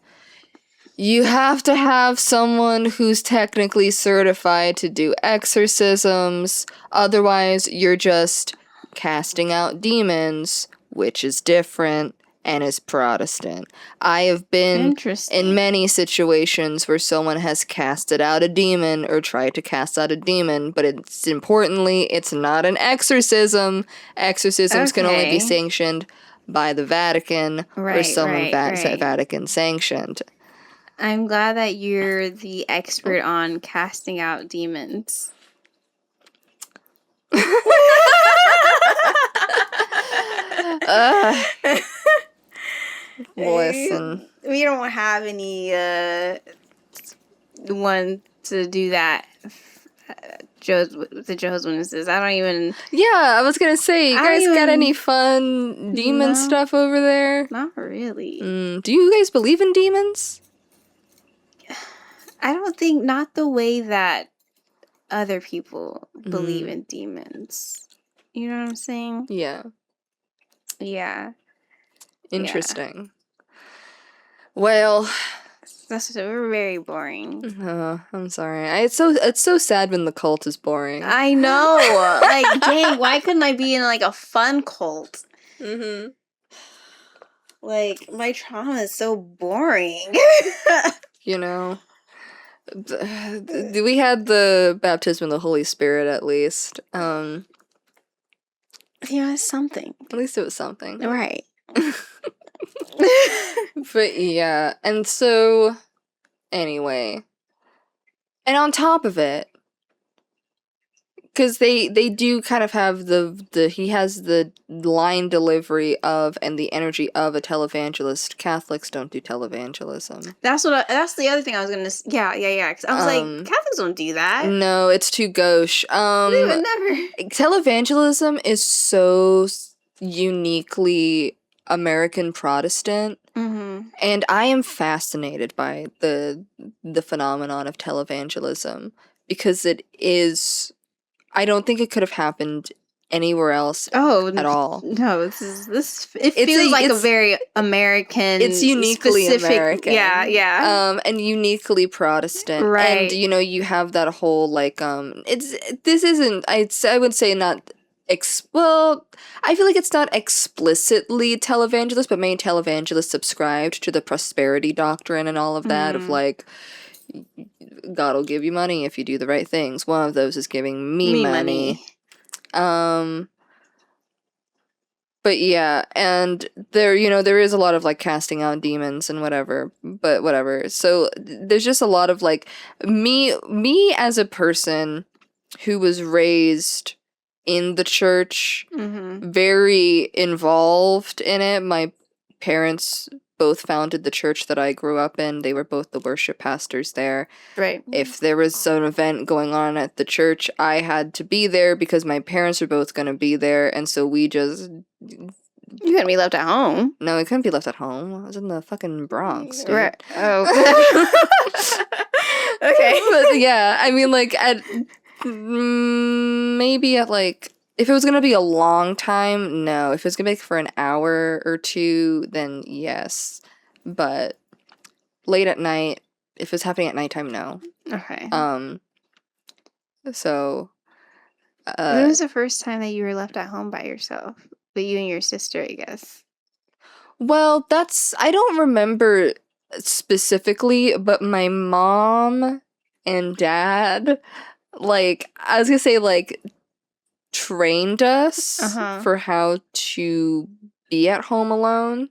you have to have someone who's technically certified to do exorcisms. Otherwise, you're just casting out demons, which is different and is Protestant. I have been
Interesting.
in many situations where someone has casted out a demon or tried to cast out a demon, but it's not an exorcism. Exorcisms can only be
Okay.
sanctioned by the Vatican or
Right,
someone
right.
Vatican sanctioned.
I'm glad that you're the expert on casting out demons.
Listen.
We don't have any one to do that. The Jehovah's Witnesses. I don't even.
Yeah, I was gonna say, you guys got any fun demon stuff over there?
Not really.
Do you guys believe in demons?
I don't think, not the way that other people believe in demons. You know what I'm saying?
Yeah.
Yeah.
Interesting. Well,
we're very boring.
I'm sorry. It's so sad when the cult is boring.
I know. Like, dang, why couldn't I be in like a fun cult?
Mm-hmm.
Like, my trauma is so boring.
You know, we had the baptism of the Holy Spirit at least.
It's something.
At least it was something.
Right.
But yeah, and so anyway, and on top of it, because they do kind of have he has the line delivery of and the energy of a televangelist. Catholics don't do televangelism.
That's the other thing I was gonna. Yeah. Because I was like, Catholics don't do that.
No, it's too gauche.
They would never.
Televangelism is so uniquely American Protestant.
Mm-hmm.
And I am fascinated by the phenomenon of televangelism because it is. I don't think it could have happened anywhere else at all.
No, it feels like a very American.
It's uniquely
specific,
American.
Yeah.
And uniquely Protestant.
Right.
And you have that whole like this isn't I would say not well, I feel like it's not explicitly televangelist, but many televangelists subscribed to the prosperity doctrine and all of that of like God will give you money if you do the right things. One of those is giving me money. But yeah, and there is a lot of like casting out demons and whatever, but whatever. So there's just a lot of like me as a person who was raised in the church, very involved in it. My parents both founded the church that I grew up in. They were both the worship pastors there.
Right.
If there was an event going on at the church, I had to be there because my parents were both going to be there. And so we just...
You couldn't be left at home.
No, I couldn't be left at home. I was in the fucking Bronx, dude.
Right. Oh. Okay.
But yeah, I mean, like, at... maybe at, like... If it was going to be a long time, no. If it was going to be for an hour or two, then yes. But late at night, if it's happening at nighttime, no.
Okay.
So...
when was the first time that you were left at home by yourself? With you and your sister, I guess.
Well, I don't remember specifically, but my mom and dad, like, I was going to say, like... trained us for how to be at home alone.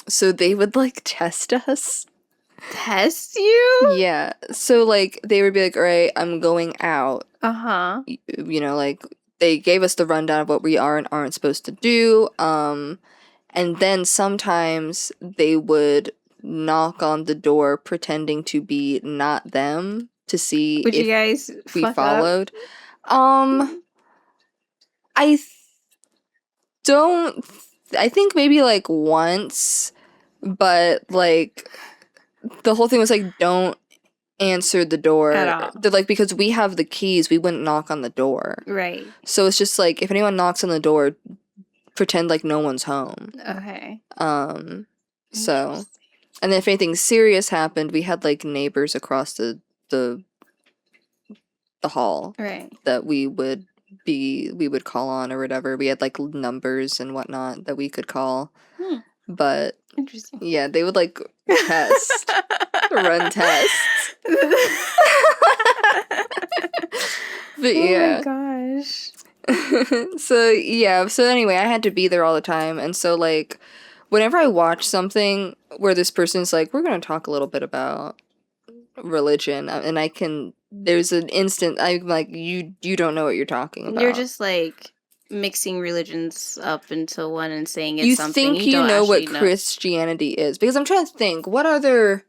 So they would like test us.
Test you?
Yeah. So like they would be like, all right, I'm going out. Like they gave us the rundown of what we are and aren't supposed to do. And then sometimes they would knock on the door pretending to be not them to see
if
you guys we followed. I think maybe like once, but like the whole thing was like don't answer the door
at all.
They're like, because we have the keys, we wouldn't knock on the door.
Right.
So it's just like if anyone knocks on the door, pretend like no one's home.
Okay.
So, and then if anything serious happened, we had like neighbors across the hall,
right,
that we would we would call on or whatever. We had like numbers and whatnot that we could call. But
Interesting.
yeah, they would like run tests. But yeah.
Oh my gosh.
So anyway, I had to be there all the time, and so like whenever I watch something where this person's like, we're gonna talk a little bit about religion, and there's an instant I'm like, you don't know what you're talking about.
You're just like mixing religions up into one and saying it's
you
something
think
you
you
don't
know what
actually know.
Christianity is, because I'm trying to think what other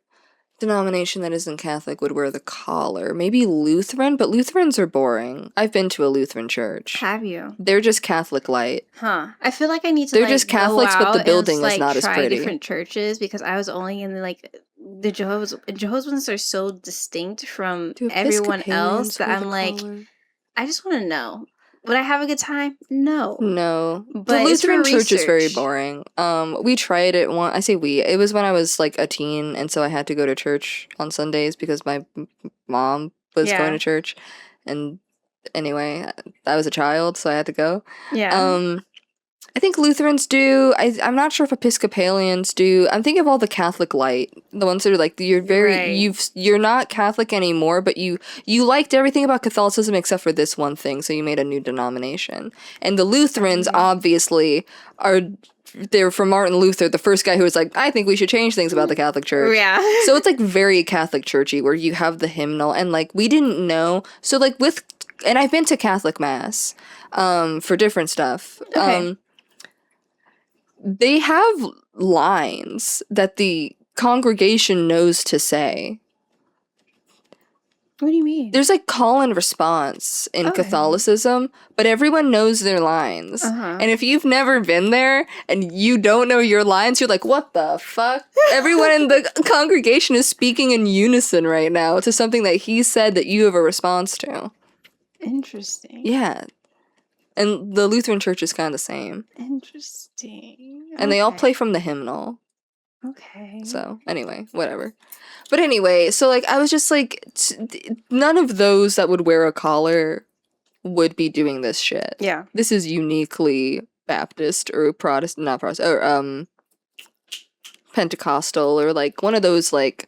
denomination that isn't Catholic would wear the collar. Maybe Lutheran, but Lutherans are boring. I've been to a Lutheran church.
Have you?
They're just Catholic light.
Huh. I feel like I need to
They're
like
just Catholics,
go
but the
out
building
and,
is
like,
not as
try
pretty.
different churches because I was only in the Jehovah's Witnesses are so distinct from
Do
everyone
Episcopalians
else that
wear
I'm
the
like,
collar?
I just want to know. Would I have a good time? No.
No.
But
The
it's for
Lutheran church is very
research.
boring. We tried it I say we. It was when I was like a teen, and so I had to go to church on Sundays because my mom was
Yeah.
going to church. And anyway, I was a child, so I had to go.
Yeah.
I think Lutherans do. I'm not sure if Episcopalians do. I'm thinking of all the Catholic light, the ones that are like
Right.
you're not Catholic anymore, but you liked everything about Catholicism except for this one thing, so you made a new denomination. And the Lutherans obviously they're from Martin Luther, the first guy who was like, I think we should change things about the Catholic Church.
Yeah.
So it's like very Catholic churchy where you have the hymnal and like we didn't know. So like and I've been to Catholic Mass for different stuff.
Okay.
They have lines that the congregation knows to say.
What do you mean?
There's like call and response in
Okay.
Catholicism, but everyone knows their lines.
Uh-huh.
And if you've never been there and you don't know your lines, you're like, what the fuck? Everyone in the congregation is speaking in unison right now to something that he said that you have a response to.
Interesting.
Yeah. And the Lutheran church is kind of the same.
Interesting.
And they all play from the hymnal.
Okay.
So, anyway, whatever. But anyway, so, like, I was just like, none of those that would wear a collar would be doing this shit.
Yeah.
This is uniquely Baptist or Protestant, not Protestant, or, Pentecostal, or, like, one of those, like,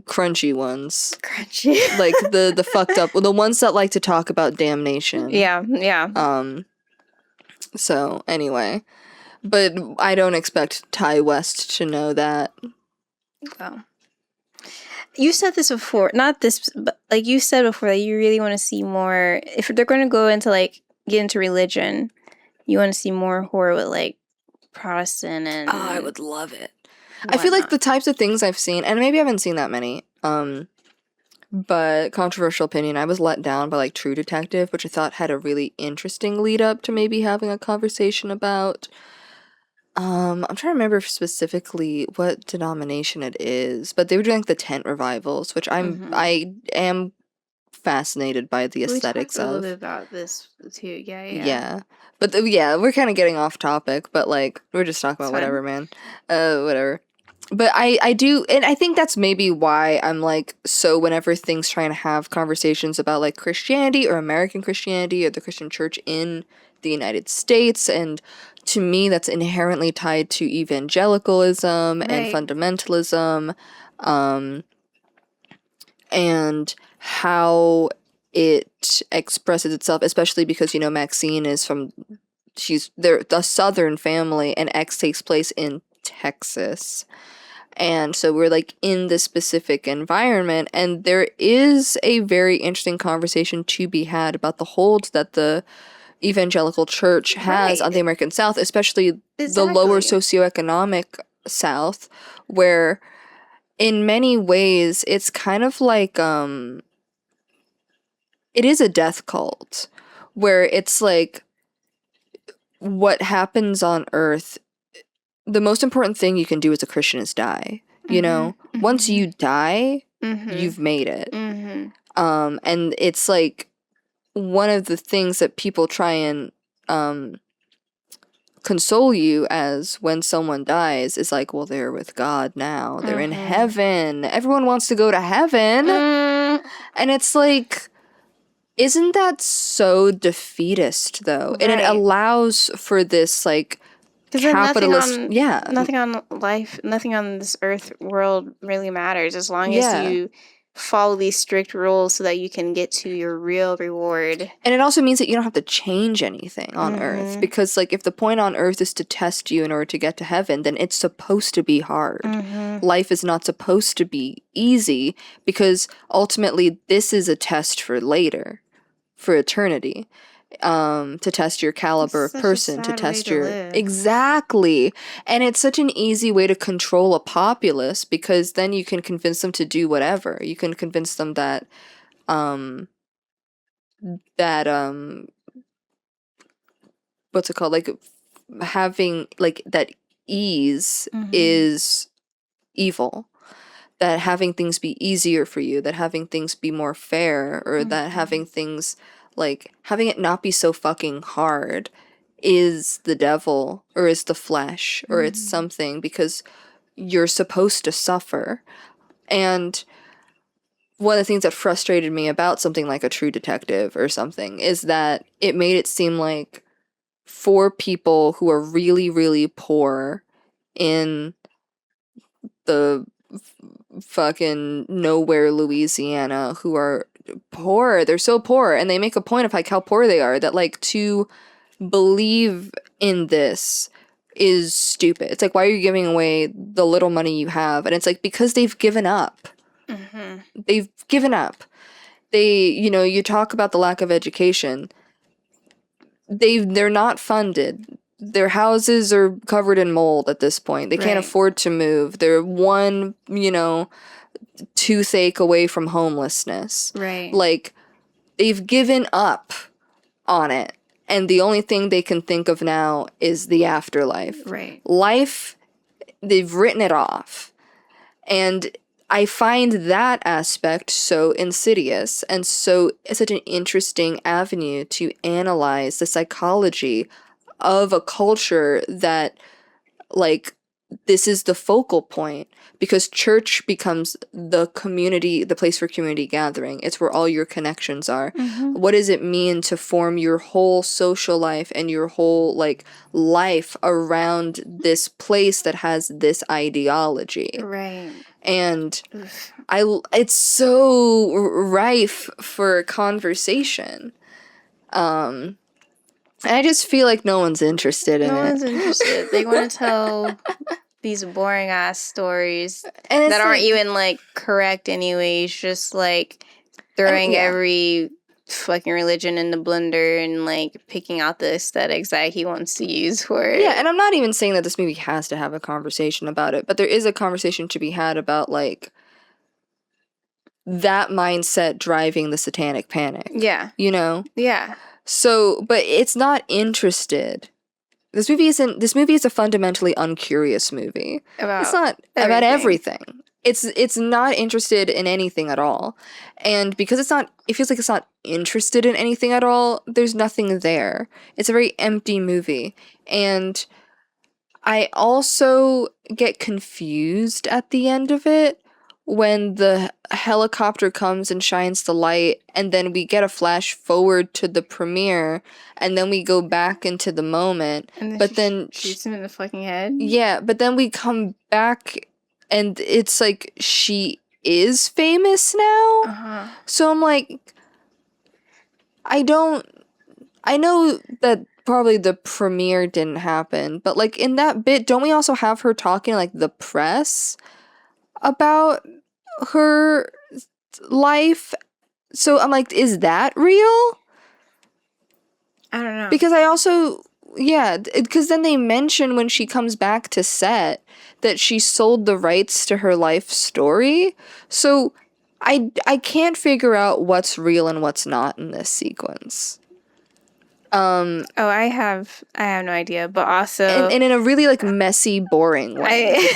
crunchy ones.
Crunchy.
Like, the fucked up, the ones that like to talk about damnation.
Yeah, yeah.
So, anyway. But I don't expect Ty West to know that.
Well, you said this before, not this, but like you said before that you really want to see more, if they're going to go into like, get into religion, you want to see more horror with like Protestant and...
Oh, I would love it. I feel like the types of things I've seen, and maybe I haven't seen that many, but controversial opinion, I was let down by like True Detective, which I thought had a really interesting lead up to maybe having a conversation about. I'm trying to remember specifically what denomination it is, but they were doing like the tent revivals, which I am fascinated by the aesthetics
we talked a
of.
little bit about this too. Yeah.
Yeah. But we're kind of getting off topic, but like we're just talking about whatever, man. Whatever. But I do, and I think that's maybe why I'm like, so whenever things trying to have conversations about like Christianity or American Christianity or the Christian church in the United States, and to me that's inherently tied to evangelicalism and fundamentalism, and how it expresses itself, especially because, you know, Maxine is they're a Southern family, and X takes place in Texas. And so we're like in this specific environment, and there is a very interesting conversation to be had about the hold that the evangelical church has on the American South, especially the lower socioeconomic South, where in many ways it's kind of like it is a death cult, where it's like what happens on earth, the most important thing you can do as a Christian is die. You know, once you die, you've made it. And it's like one of the things that people try and console you as when someone dies is like, well, they're with God now. They're in heaven. Everyone wants to go to heaven. And it's like, Isn't that so defeatist, though? And it
Right.
allows for this, like,
Because then
capitalist...
nothing on life, nothing on this earth world really matters as long as
Yeah.
you follow these strict rules so that you can get to your real reward.
And it also means that you don't have to change anything on Earth.
Mhm.
Because, like, if the point on Earth is to test you in order to get to heaven, then it's supposed to be hard.
Mhm.
Life is not supposed to be easy, because ultimately this is a test for later, for eternity. To test your caliber of
Such a
person, to
sad way
test
to
your...
live.
Exactly. And it's such an easy way to control a populace, because then you can convince them to do whatever. You can convince them that that what's it called, like, having, like, that ease
Mhm.
is evil, that having things be easier for you, that having things be more fair, or that having things, like, having it not be so fucking hard is the devil, or is the flesh, or it's something, because you're supposed to suffer. And one of the things that frustrated me about something like a True Detective or something is that it made it seem like, for people who are really, really poor in the fucking nowhere Louisiana, who are poor, they're so poor, and they make a point of, like, how poor they are, that, like, to believe in this is stupid. It's like, why are you giving away the little money you have? And it's like, because they've given up.
Mhm.
They've given up. They, you talk about the lack of education. They're not funded. Their houses are covered in mold at this point. They can't
Right.
afford to move. They're one, toothache away from homelessness.
Right.
Like, they've given up on it. And the only thing they can think of now is the afterlife.
Right.
Life, they've written it off. And I find that aspect so insidious, and so such an interesting avenue to analyze the psychology of a culture that, like, this is the focal point, because church becomes the community, the place for community gathering. It's where all your connections are.
Mhm.
What does it mean to form your whole social life and your whole, like, life around this place that has this ideology?
Right.
And
Oof.
it's so rife for conversation. And I just feel like no one's interested in
No
it.
one's interested. They want to tell these boring ass stories
And it's
that aren't
like,
even like correct anyways. Just like throwing
yeah.
every fucking religion in the blender and like picking out the aesthetics that he wants to use for it.
Yeah, and I'm not even saying that this movie has to have a conversation about it, but there is a conversation to be had about, like, that mindset driving the satanic panic.
Yeah. Yeah.
So, but it's not interested. This movie is a fundamentally uncurious movie. It's not about everything. It's not interested in anything at all. And because it feels like it's not interested in anything at all, there's nothing there. It's a very empty movie. And I also get confused at the end of it when the helicopter comes and shines the light, and then we get a flash forward to the premiere, and then we go back into the moment.
And then
but then
shoots him in the fucking head.
Yeah, but then we come back and it's like she is famous now.
Uh-huh.
So I'm like, I know that probably the premiere didn't happen, but, like, in that bit, don't we also have her talking, like, the press about her life? So I'm like, is that real?
I don't know.
Because I also, yeah, because then they mention when she comes back to set that she sold the rights to her life story. So I can't figure out what's real and what's not in this sequence.
I have no idea, but also
And in a really, like, messy, boring way.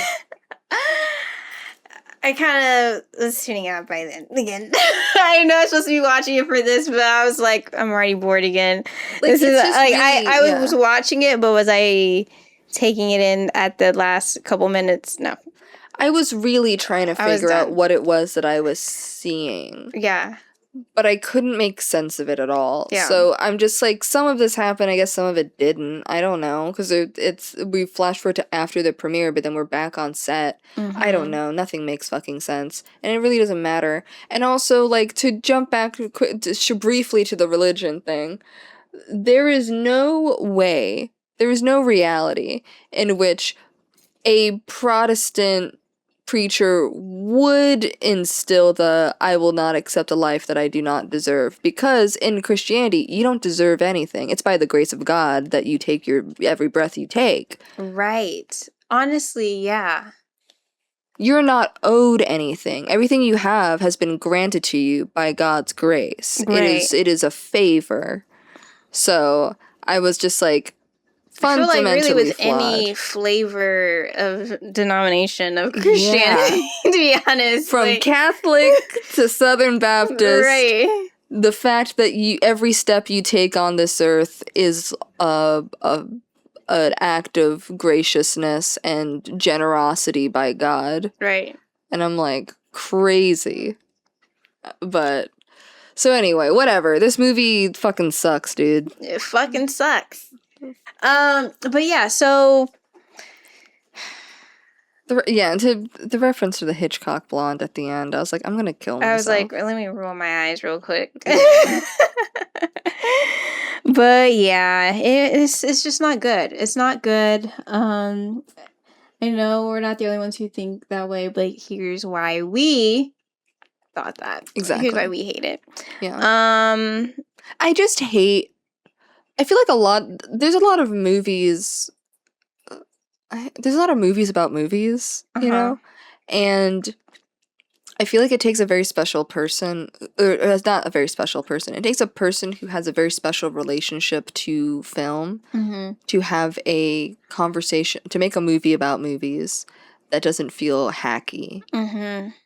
I kind of was tuning out by then again. I know I was supposed to be watching it for this, but I was like, I'm already bored again.
Like,
This is
it's just
like
really-
I
yeah.
was watching it, but was I taking it in at the last couple minutes? No.
I was really trying to
I was
figure out
done.
what it was that I was seeing.
Yeah.
but I couldn't make sense of it at all.
Yeah.
So I'm just like, some of this happened, I guess some of it didn't. I don't know, because we flash forward to after the premiere, but then we're back on set. I don't know. Nothing makes fucking sense, and it really doesn't matter. And also, like, to jump back briefly to the religion thing, there is no way, there is no reality in which a Protestant preacher would instill the "I will not accept a life that I do not deserve," because in Christianity you don't deserve anything. It's by the grace of God that you take your every breath you take.
Right. Honestly, yeah.
You're not owed anything. Everything you have has been granted to you by God's grace.
Right.
It is a favor. So I was just like,
I feel like really
fundamentally
with
flawed.
any flavor of denomination of Christianity, to be honest.
From
like,
Catholic to Southern Baptist,
right.
the fact that every step you take on this earth is an act of graciousness and generosity by God.
Right.
And I'm like, crazy. But so anyway, whatever. This movie fucking sucks, dude.
It fucking sucks. But yeah, so
To the reference to the Hitchcock blonde at the end, I was like, I'm gonna kill myself.
I was like, let me roll my eyes real quick. But yeah, it's just not good. It's not good. I know we're not the only ones who think that way, but here's why we thought that.
Exactly.
Here's why we hate it.
Yeah.
I
just hate. I feel like there's a lot of movies. There's a lot of movies about movies, you know, and I feel like it takes a very special person, or it's not a very special person. It takes a person who has a very special relationship to film to have a conversation, to make a movie about movies that doesn't feel hacky.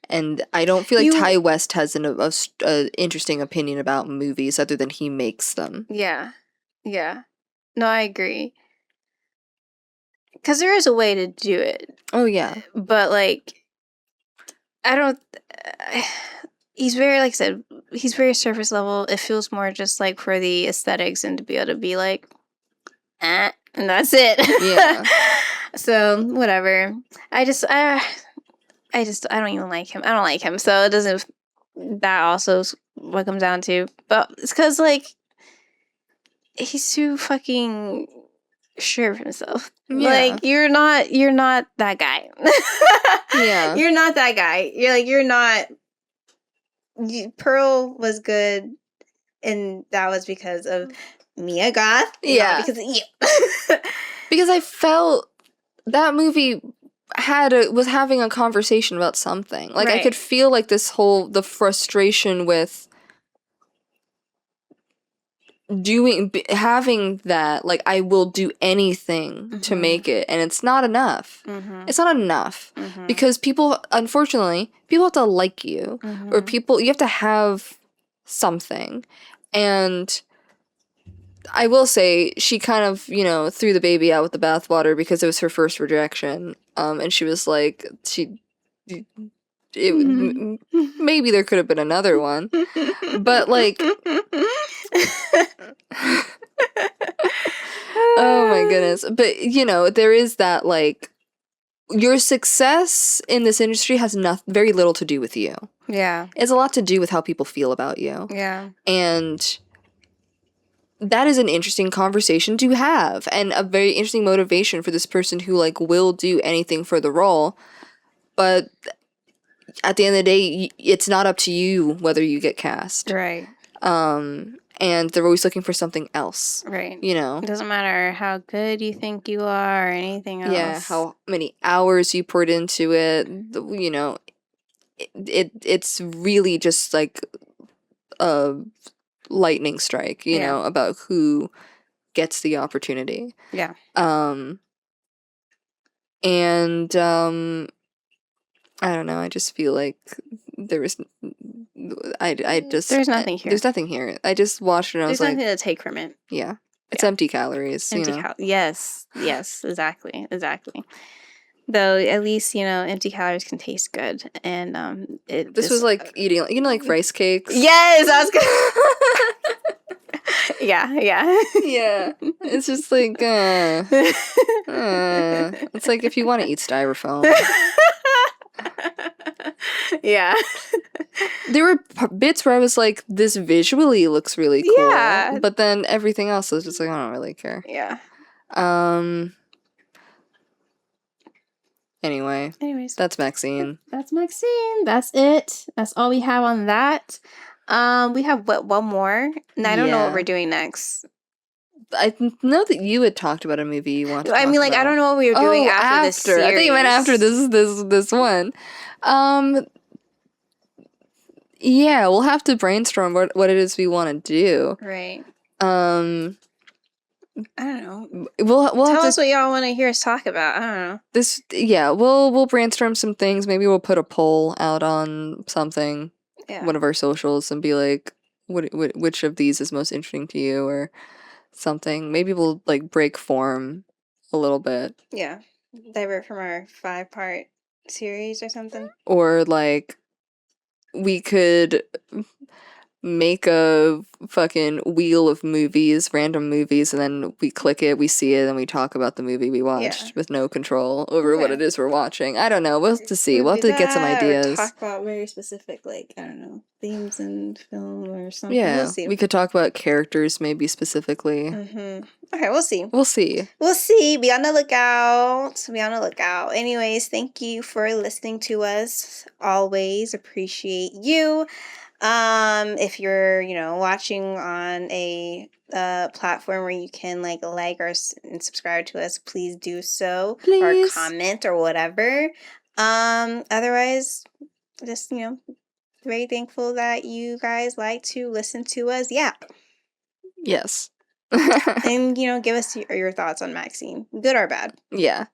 And I don't feel like Ty West has an interesting opinion about movies other than he makes them.
Yeah. Yeah. No, I agree. Because there is a way to do it.
Oh, yeah.
But, like, I don't... he's very, like I said, he's very surface level. It feels more just, like, for the aesthetics and to be able to be, like, and that's it.
Yeah.
So, whatever. I don't even like him. I don't like him. So, it doesn't... That also is what comes down to. But it's because, like, he's too fucking sure of himself.
Yeah.
Like, you're not that guy.
Yeah.
You're not that guy. You're not... Pearl was good, and that was because of Mia Goth.
Yeah.
Not because of you.
Because I felt that movie was having a conversation about something. Like, I could feel, like, the frustration with having that, like, I will do anything to make it, and it's not enough. It's not enough. Because unfortunately, people have to like you, or you have to have something. And I will say, she kind of, threw the baby out with the bathwater because it was her first rejection. And she was like, maybe there could have been another one. But, like... Oh my goodness. But, there is that, like, your success in this industry has very little to do with you.
Yeah.
It's a lot to do with how people feel about you.
Yeah.
And that is an interesting conversation to have, and a very interesting motivation for this person who, like, will do anything for the role. But at the end of the day, it's not up to you whether you get cast.
Right.
And they're always looking for something else.
Right.
It
doesn't matter how good you think you are or anything else.
Yeah, how many hours you poured into it. It's really just like a lightning strike, you know, about who gets the opportunity.
Yeah.
And I don't know, I just feel like there's nothing here. There's nothing here. I just watched it and I was like...
There's nothing to take from it.
Yeah. It's empty calories,
Yes. Yes, exactly. Though at least empty calories can taste good, and
This was like eating, like rice cakes.
Yes, I was gonna. Yeah.
Yeah, it's just like it's like if you want to eat styrofoam.
Yeah.
There were bits where I was like, this visually looks really cool.
Yeah.
But then everything else was just like, I don't really care.
Yeah.
Anyway.
Anyways.
That's Maxine.
That's Maxine. That's it. That's all we have on that. We have one more? And I don't know what we're doing next.
I know that you had talked about a movie you want to talk
about. I don't know what we were doing after this series.
I think you meant after this one. Yeah, we'll have to brainstorm what it is we want to do.
Right. I don't know.
We'll
tell us what y'all want to hear us talk about. I don't know.
We'll brainstorm some things. Maybe we'll put a poll out on something, one of our socials, and be like, which of these is most interesting to you, or something. Maybe we'll like break form a little bit.
Yeah, divert from our 5-part series or something.
Or like we could make a fucking wheel of movies, random movies, and then we click it, we see it, and we talk about the movie we watched with no control over what it is we're watching. I don't know. We'll have to see. We'll have to get some ideas.
Or talk about very specific, like, I don't know, themes in film or something.
Yeah,
we'll see.
We could talk about characters maybe specifically.
Mm-hmm. Okay, we'll see.
We'll see.
We'll see. Be on the lookout. Be on the lookout. Anyways, thank you for listening to us. Always appreciate you. If you're, watching on a platform where you can like or and subscribe to us, please do so.
Please.
Or comment or whatever. Otherwise, just, very thankful that you guys like to listen to us. Yeah.
Yes.
And, give us your thoughts on Maxine, good or bad.
Yeah.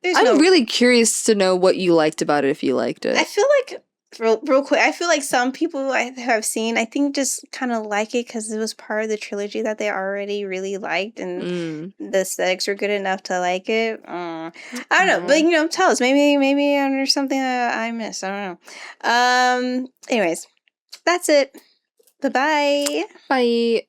I'm really curious to know what you liked about it, if you liked it.
I feel like, real quick, I feel like some people I have seen, I think just kind of like it because it was part of the trilogy that they already really liked, and the aesthetics were good enough to like it. I don't know, but tell us. Maybe there's something that I missed. I don't know. Anyways, that's it. Bye-bye.
Bye.